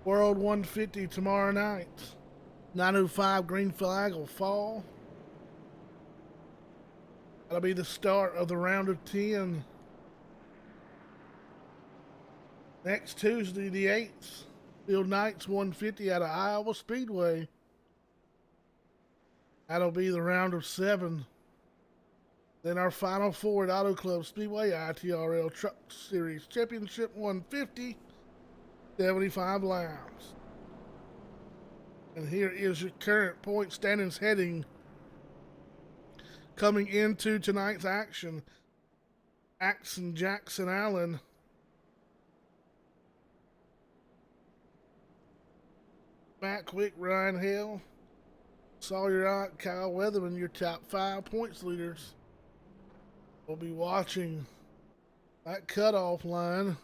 World 150 tomorrow night. 9:05 green flag will fall. That'll be the start of the round of 10. Next Tuesday, the 8th, Field Knights 150 out of Iowa Speedway. That'll be the round of 7. Then our final 4 at Auto Club Speedway, ITRL Truck Series Championship 150, 75 laps. And here is your current point standings heading coming into tonight's action. Axon Jackson Allen, Matt Quick, Ryan Hill, Sawyerot, Kyle Weatherman, your top 5 points leaders. We'll be watching that cutoff line.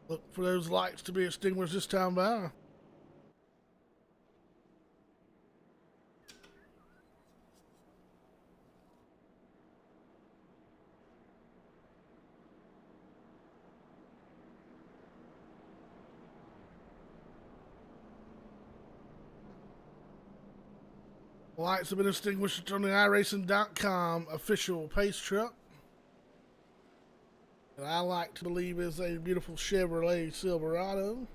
Look for those lights to be extinguished this time by. Lights have been extinguished on the iRacing.com official pace truck. That I like to believe is a beautiful Chevrolet Silverado.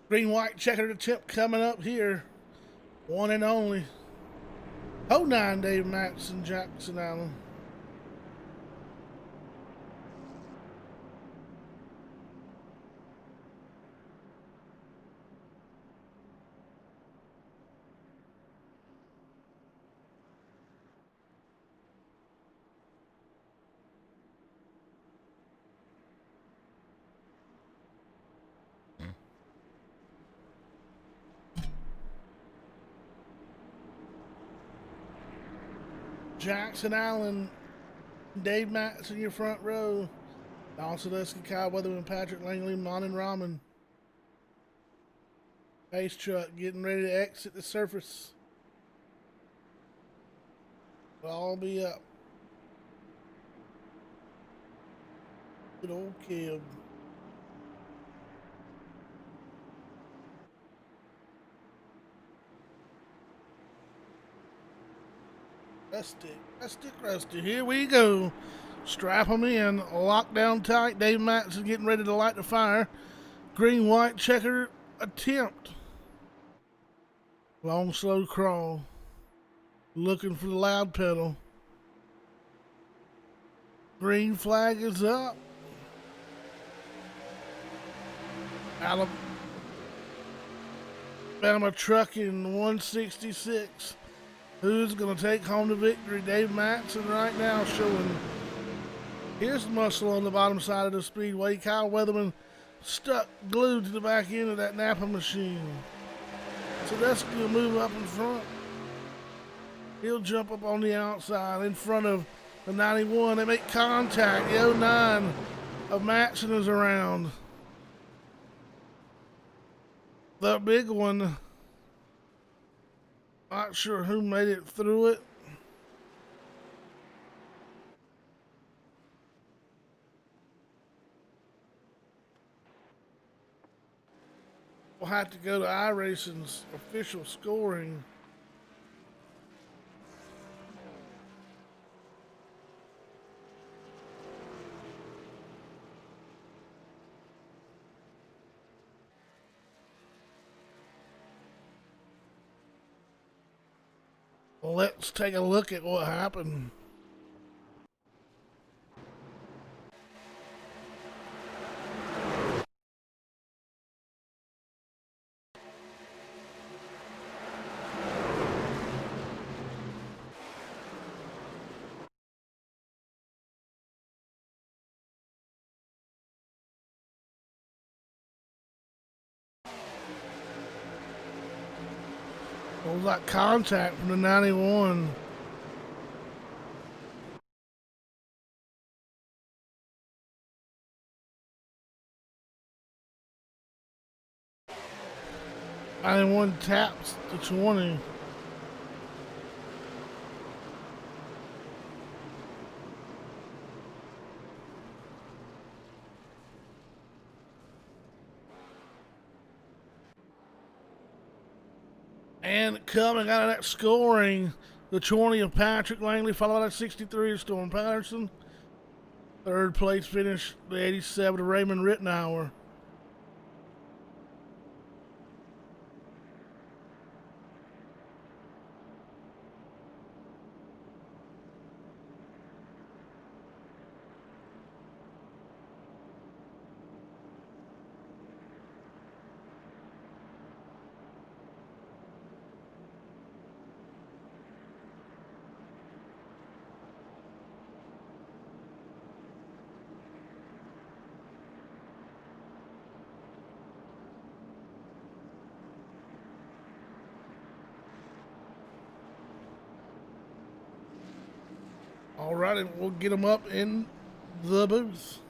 Green white checkered attempt coming up here. One and only. 09 Dave Matson, Jackson Allen. Jackson Allen, Dave Matson, your front row. Don Sadusky, Kyle Weatherman, Patrick Langley, Monin Raman. Pace truck getting ready to exit the surface. It'll all be up. Good old kid. Rusty. Here we go. Strap them in. Lock down tight. Dave Matson getting ready to light the fire. Green, white, checker attempt. Long, slow crawl. Looking for the loud pedal. Green flag is up. Alabama trucking 166. Who's going to take home the victory? Dave Matson right now showing his muscle on the bottom side of the speedway. Kyle Weatherman stuck glued to the back end of that Napa machine. So that's going to move up in front. He'll jump up on the outside in front of the 91. They make contact. The 09 of Matson is around. The big one. Not sure who made it through it. We'll have to go to iRacing's official scoring. Let's take a look at what happened. What was that contact from the 91? One taps the 20. And coming out of that scoring, the 20 of Patrick Langley, followed by 63 of Storm Patterson. Third place finish, the 87 of Raymond Rittenauer. All right, and we'll get them up in the booth.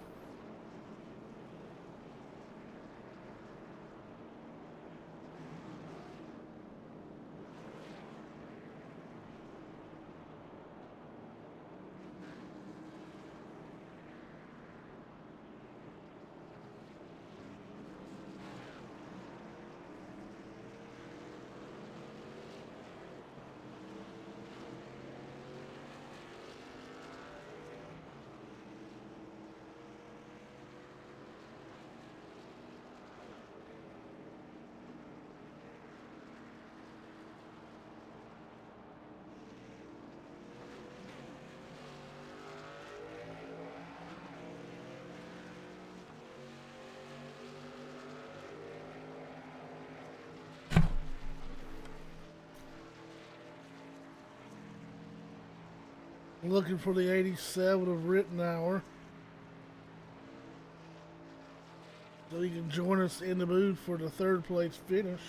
Looking for the 87 of Rittenauer. So he can join us in the booth for the third place finish.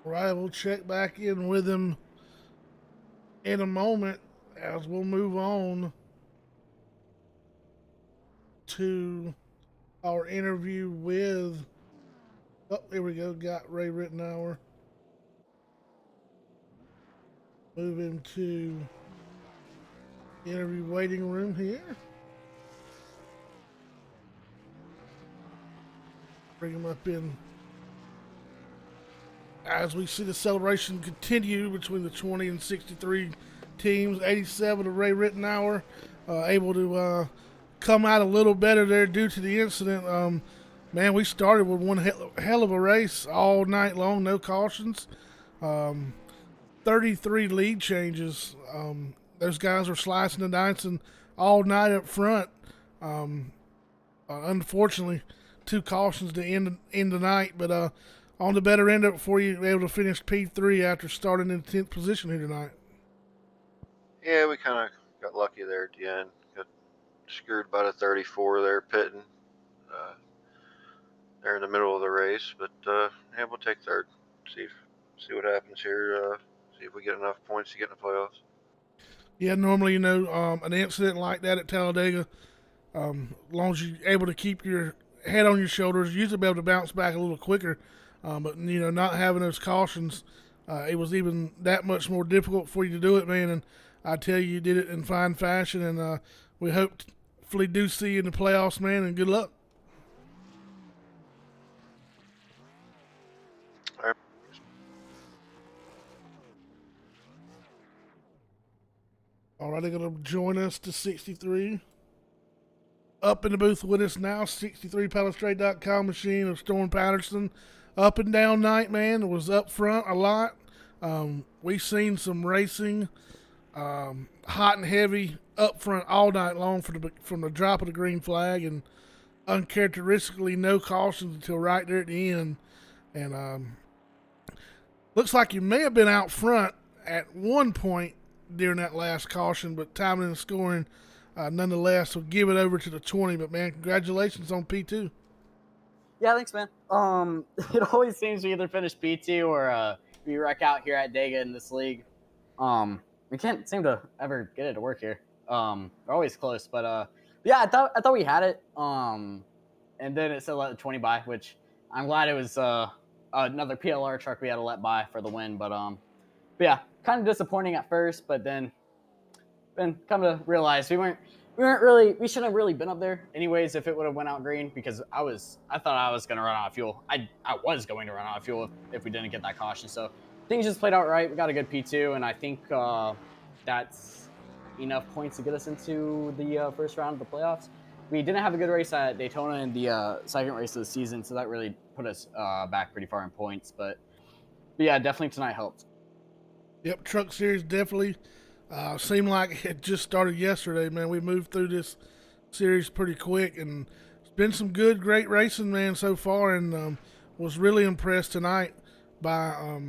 Right, we'll check back in with him in a moment as we'll move on to our interview with. Oh, here we go. Got Ray Rittenauer. Moving to interview waiting room here. Bring him up in as we see the celebration continue between the 20 and 63 teams. 87 of Ray Rittenauer able to come out a little better there due to the incident. Man, we started with one hell of a race all night long, no cautions. 33 lead changes. Those guys were slicing and dicing all night up front. Unfortunately, 2 cautions to end the night, but on the better end of it for you, able to finish P3 after starting in 10th position here tonight. Yeah, we kind of got lucky there at the end. Got screwed by the 34 there, pitting. They're in the middle of the race, but yeah, we'll take third. See what happens here. See if we get enough points to get in the playoffs. Yeah, normally, an incident like that at Talladega, as long as you're able to keep your head on your shoulders, you're usually be able to bounce back a little quicker. But, not having those cautions, it was even that much more difficult for you to do it, man. And I tell you did it in fine fashion, and we hopefully do see you in the playoffs, man, and good luck. All right, they're going to join us to 63. Up in the booth with us now, 63palestrade.com machine of Storm Patterson. Up and down night, man. It was up front a lot. We've seen some racing, hot and heavy up front all night long from the drop of the green flag, and uncharacteristically no cautions until right there at the end. And looks like you may have been out front at one point during that last caution, but timing and scoring nonetheless will give it over to the 20. But man, congratulations on P2. Yeah, thanks, man. It always seems we either finish P2 or we wreck out here at Dega in this league. We can't seem to ever get it to work here. We're always close, but yeah, I thought we had it. And then it said let the 20 by, which I'm glad it was another PLR truck we had to let by for the win. But yeah, kind of disappointing at first, but then come to realize we shouldn't have really been up there anyways if it would have went out green, because I thought I was going to run out of fuel. I was going to run out of fuel if we didn't get that caution. So things just played out right. We got a good P2, and I think that's enough points to get us into the first round of the playoffs. We didn't have a good race at Daytona in the second race of the season, so that really put us back pretty far in points. But yeah, definitely tonight helped. Yep, Truck Series definitely seemed like it just started yesterday, man. We moved through this series pretty quick, and it's been some great racing, man, so far, and was really impressed tonight by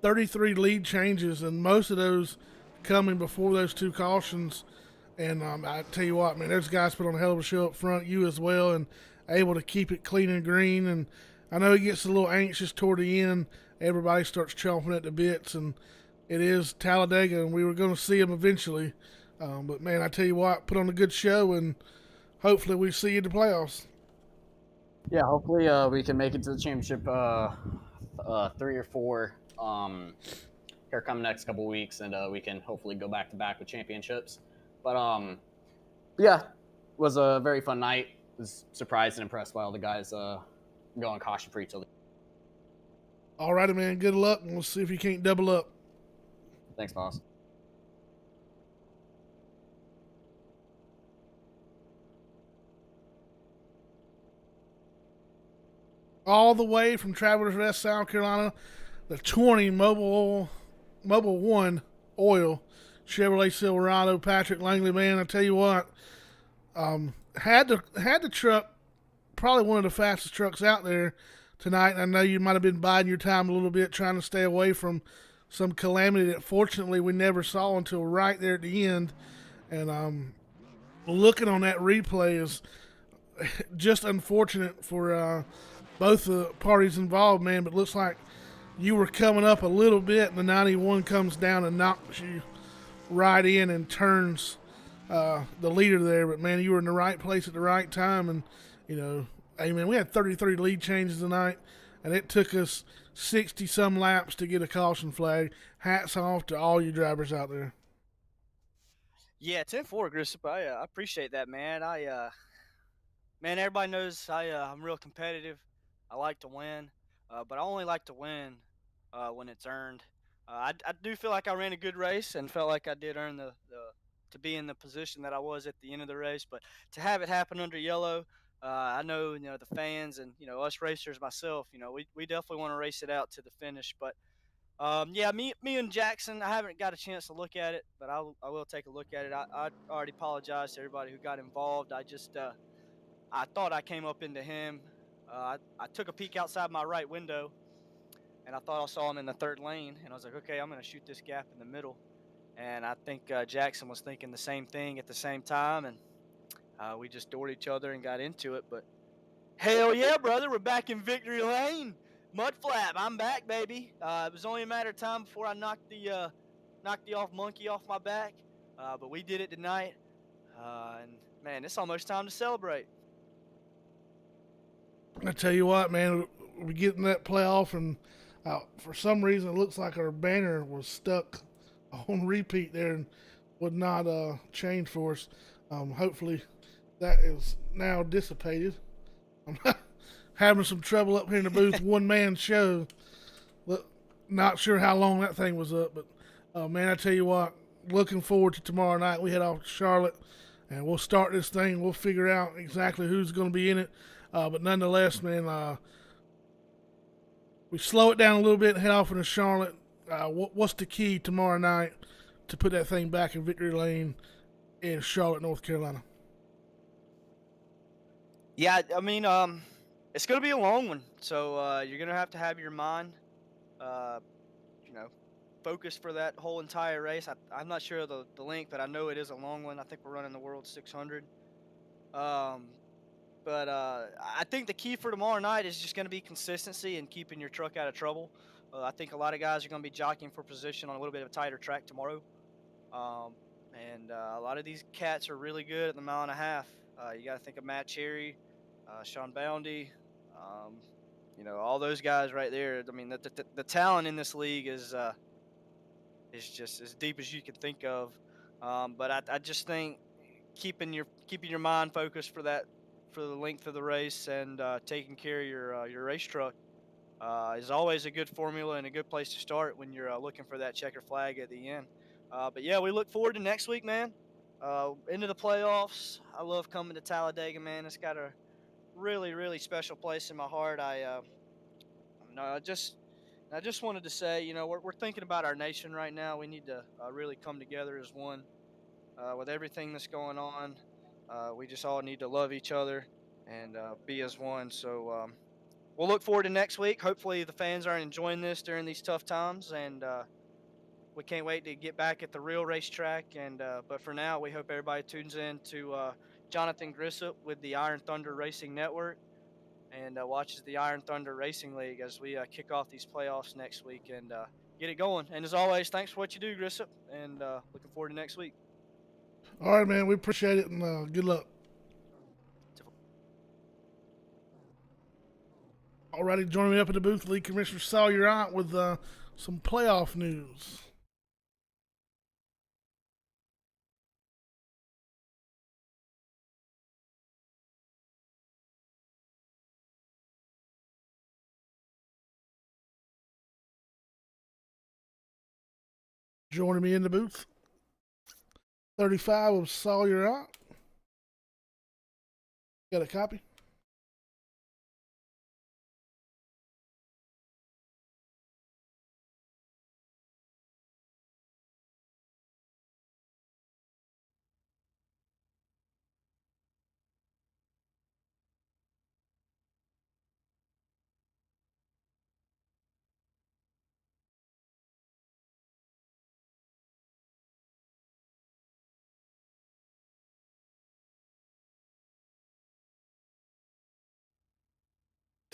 33 lead changes, and most of those coming before those 2 cautions. And I tell you what, man, those guys put on a hell of a show up front, you as well, and able to keep it clean and green. And I know it gets a little anxious toward the end. Everybody starts chomping at the bits, and it is Talladega, and we were going to see them eventually. But, man, I tell you what, put on a good show, and hopefully we see you in the playoffs. Yeah, hopefully we can make it to the championship 3 or 4 here come next couple weeks, and we can hopefully go back-to-back with championships. But, yeah, it was a very fun night. Was surprised and impressed by all the guys going caution-free till the All righty, man. Good luck, and we'll see if you can't double up. Thanks, boss. all the way from Travelers Rest, South Carolina, the 20 Mobile 1 Oil Chevrolet Silverado. Patrick Langley, man, I tell you what, had the truck, probably one of the fastest trucks out there tonight. And I know you might have been biding your time a little bit, trying to stay away from some calamity that fortunately we never saw until right there at the end. And looking on that replay is just unfortunate for both the parties involved, man. But looks like you were coming up a little bit, and the 91 comes down and knocks you right in and turns the leader there. But man, you were in the right place at the right time, and you know, hey man, we had 33 lead changes tonight, and it took us 60 some laps to get a caution flag. Hats off to all you drivers out there. Yeah, 10-4, Grissom. I appreciate that, man. Man, everybody knows I'm real competitive. I like to win, but I only like to win when it's earned. I do feel like I ran a good race and felt like I did earn the to be in the position that I was at the end of the race. But to have it happen under yellow, I know the fans and us racers, myself, we definitely want to race it out to the finish. But yeah, me and Jackson, I haven't got a chance to look at it, but I will take a look at it. I already apologize to everybody who got involved. I just I thought I came up into him. I took a peek outside my right window, and I thought I saw him in the third lane, and I was like, okay, I'm going to shoot this gap in the middle. And I think Jackson was thinking the same thing at the same time, and we just doored each other and got into it. But hell yeah, brother, we're back in victory lane. Mud flap, I'm back, baby. It was only a matter of time before I knocked the off monkey off my back, but we did it tonight. And man, it's almost time to celebrate. I tell you what, man, we get in that playoff, and for some reason, it looks like our banner was stuck on repeat there and would not change for us. Hopefully, that is now dissipated. I'm having some trouble up here in the booth, one man show. Not sure how long that thing was up, but man, I tell you what, looking forward to tomorrow night. We head off to Charlotte, and we'll start this thing. We'll figure out exactly who's going to be in it. But nonetheless, man, we slow it down a little bit and head off into Charlotte. What's the key tomorrow night to put that thing back in victory lane in Charlotte, North Carolina? Yeah, I mean, it's going to be a long one, so you're going to have your mind, uh, focused for that whole entire race. I'm not sure of the length, but I know it is a long one. I think we're running the World 600. But I think the key for tomorrow night is just going to be consistency and keeping your truck out of trouble. I think a lot of guys are going to be jockeying for position on a little bit of a tighter track tomorrow. And a lot of these cats are really good at the mile and a half. You got to think of Matt Cherry, Sean Boundy, all those guys right there. I mean, the talent in this league is just as deep as you can think of. But I just think keeping your mind focused for the length of the race and taking care of your race truck is always a good formula and a good place to start when you're looking for that checker flag at the end. But yeah, we look forward to next week, man. Into the playoffs. I love coming to Talladega, man. It's got a really, really special place in my heart. I just wanted to say, we're thinking about our nation right now. We need to really come together as one with everything that's going on. We just all need to love each other and be as one. So we'll look forward to next week. Hopefully the fans are enjoying this during these tough times, and we can't wait to get back at the real racetrack. And but for now, we hope everybody tunes in to Jonathan Grissop with the Iron Thunder Racing Network and watches the Iron Thunder Racing League as we kick off these playoffs next week and get it going. And as always, thanks for what you do, Grissop, and looking forward to next week. All right, man, we appreciate it, and good luck. Alrighty, joining me up in the booth, League Commissioner Sawyer out with some playoff news. Joining me in the booth, 35 of Sawyer out. Got a copy?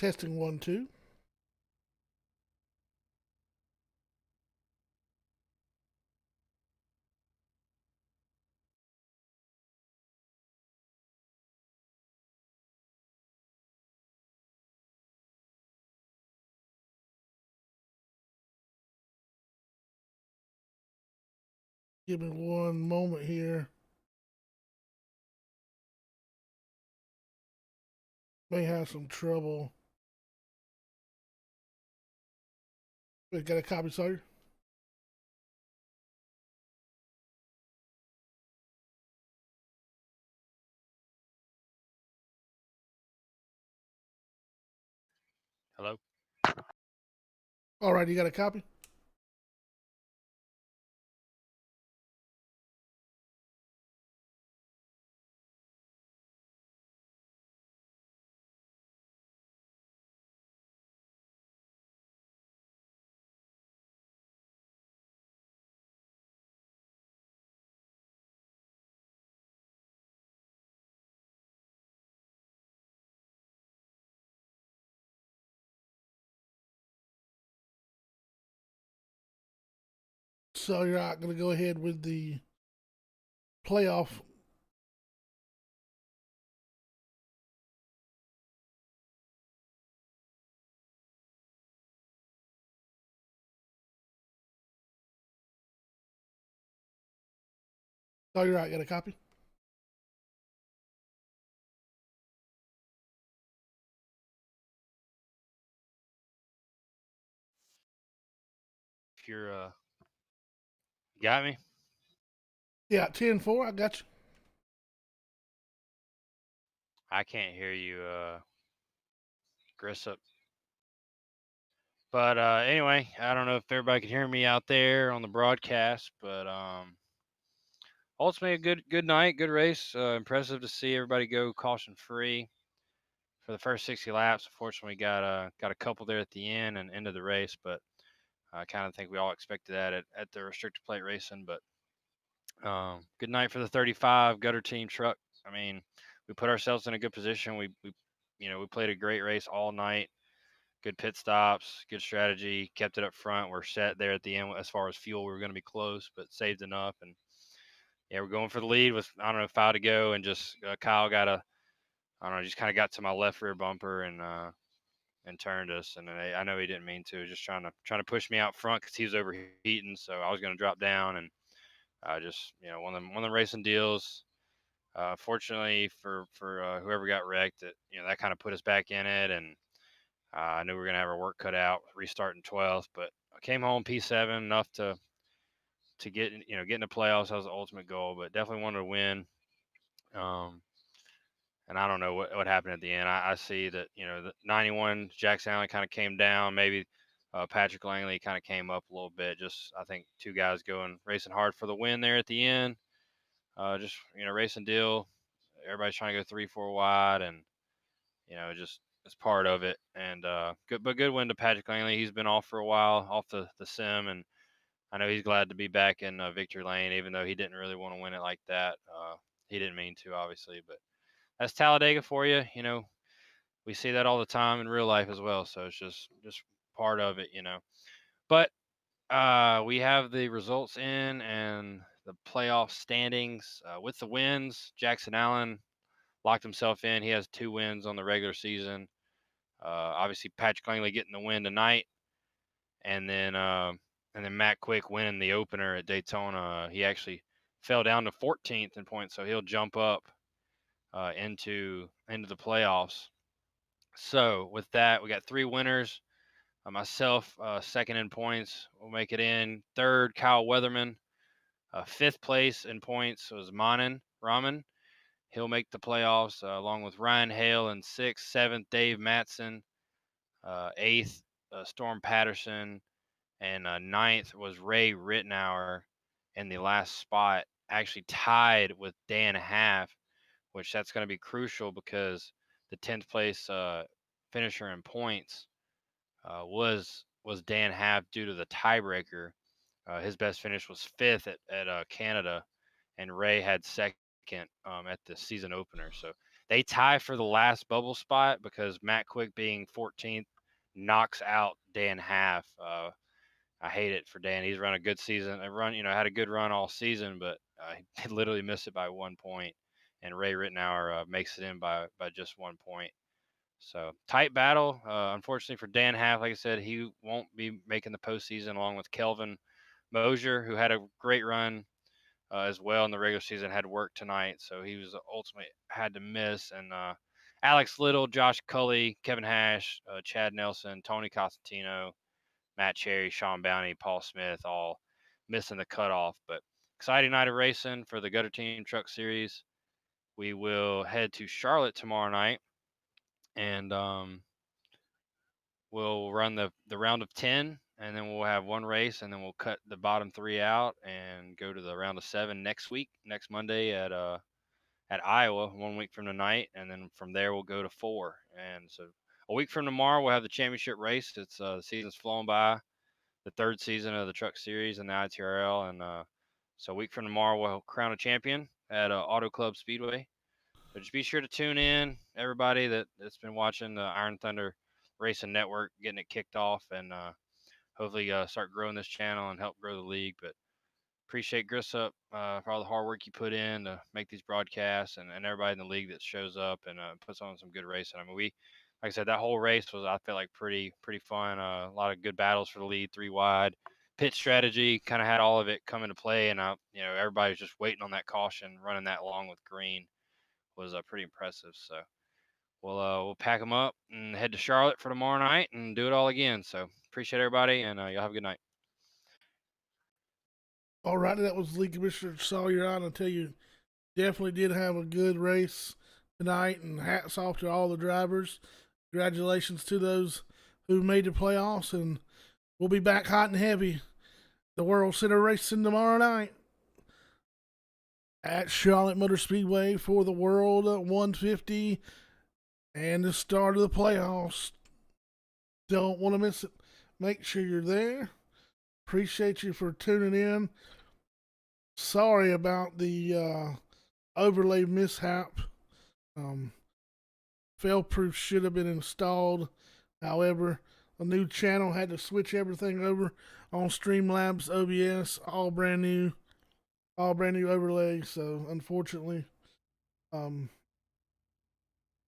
Testing 1, 2. Give me one moment here. May have some trouble. We got a copy, Sawyer? Hello? All right, you got a copy? So you're not going to go ahead with the playoff. So you're right, got a copy? If you're, got me? Yeah, 10-4, I got you. I can't hear you, Grissom. But anyway, I don't know if everybody can hear me out there on the broadcast, but ultimately a good night, good race. Impressive to see everybody go caution free for the first 60 laps. Unfortunately, got a couple there at the end and end of the race, but I kind of think we all expected that at the restricted plate racing. But good night for the 35 gutter team truck. I mean, we put ourselves in a good position. We played a great race all night. Good pit stops, good strategy, kept it up front. We're set there at the end as far as fuel. We were going to be close, but saved enough. And yeah, we're going for the lead with, I don't know, 5 to go. And just Kyle I don't know, just kind of got to my left rear bumper and turned us. And I know he didn't mean to, just trying to push me out front because he was overheating. So I was going to drop down and just, one of them racing deals. Fortunately for whoever got wrecked, that kind of put us back in it. And I knew we were going to have our work cut out, restarting 12th, but I came home P7 enough to get in the playoffs. That was the ultimate goal, but definitely wanted to win. And I don't know what happened at the end. I see that the 91 Jackson Allen kind of came down. Maybe Patrick Langley kind of came up a little bit. Just I think two guys going racing hard for the win there at the end. Just racing deal. Everybody's trying to go 3-4 wide, and just it's part of it. And good win to Patrick Langley. He's been off for a while, off the sim, and I know he's glad to be back in victory lane, even though he didn't really want to win it like that. He didn't mean to, obviously, but that's Talladega for you. We see that all the time in real life as well. So it's just part of it. But we have the results in and the playoff standings with the wins. Jackson Allen locked himself in. He has 2 wins on the regular season. Obviously, Patrick Langley getting the win tonight, and then Matt Quick winning the opener at Daytona. He actually fell down to 14th in points, so he'll jump up into the playoffs. So with that, we got 3 winners. Myself, second in points, will make it in. Third, Kyle Weatherman. 5th place in points was Raman. He'll make the playoffs along with Ryan Hale in 6th. 7th, Dave Matson. 8th, Storm Patterson. And 9th was Ray Rittenauer in the last spot, actually tied with Dan Half, which that's going to be crucial because the 10th place finisher in points was Dan Half due to the tiebreaker. His best finish was 5th at Canada, and Ray had 2nd at the season opener. So They tie for the last bubble spot because Matt Quick being 14th knocks out Dan Half. I hate it for Dan. He's run a good season. Had a good run all season, but he literally missed it by 1 point. And Ray Rittenauer makes it in by just 1 point. So tight battle. Unfortunately for Dan Half, like I said, he won't be making the postseason along with Kelvin Mosier, who had a great run as well in the regular season, had work tonight, so he was ultimately had to miss. And Alex Little, Josh Cully, Kevin Hash, Chad Nelson, Tony Costantino, Matt Cherry, Sean Bounty, Paul Smith, all missing the cutoff. But exciting night of racing for the Gutter Team Truck Series. We will head to Charlotte tomorrow night, and we'll run the round of 10, and then we'll have one race, and then we'll cut the bottom 3 out and go to the round of 7 next Monday at Iowa, 1 week from tonight, and then from there we'll go to 4. And so a week from tomorrow we'll have the championship race. It's the season's flown by, the 3rd season of the Truck Series and the ITRL, and so a week from tomorrow we'll crown a champion at Auto Club Speedway. So just be sure to tune in, everybody that's been watching the Iron Thunder Racing Network, getting it kicked off, and hopefully start growing this channel and help grow the league. But appreciate Grissup for all the hard work you put in to make these broadcasts, and everybody in the league that shows up and puts on some good racing. I mean, like I said, that whole race was, I felt like, pretty fun. A lot of good battles for the lead, 3 wide. Pit strategy kind of had all of it come into play, and everybody was just waiting on that caution, running that long with green was pretty impressive. So we'll pack them up and head to Charlotte for tomorrow night and do it all again. So appreciate everybody, and y'all have a good night. All right, that was League Commissioner Sawyer on. I tell you, definitely did have a good race tonight, and hats off to all the drivers. Congratulations to those who made the playoffs, and we'll be back hot and heavy. The World Center racing tomorrow night at Charlotte Motor Speedway for the World 150 and the start of the playoffs. Don't want to miss it. Make sure you're there. Appreciate you for tuning in. Sorry about the overlay mishap. Fail-proof should have been installed. However, a new channel had to switch everything over on Streamlabs OBS, all brand new overlay. So unfortunately, for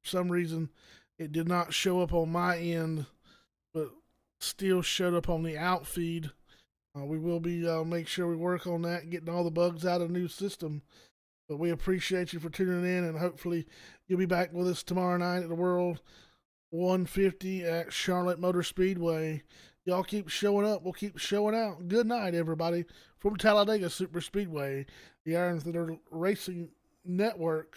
some reason, it did not show up on my end, but still showed up on the outfeed. We will be make sure we work on that, getting all the bugs out of the new system. But we appreciate you for tuning in, and hopefully you'll be back with us tomorrow night at the World 150 at Charlotte Motor Speedway. Y'all keep showing up. We'll keep showing out. Good night, everybody. From Talladega Superspeedway, the Iron Thunder Racing Network.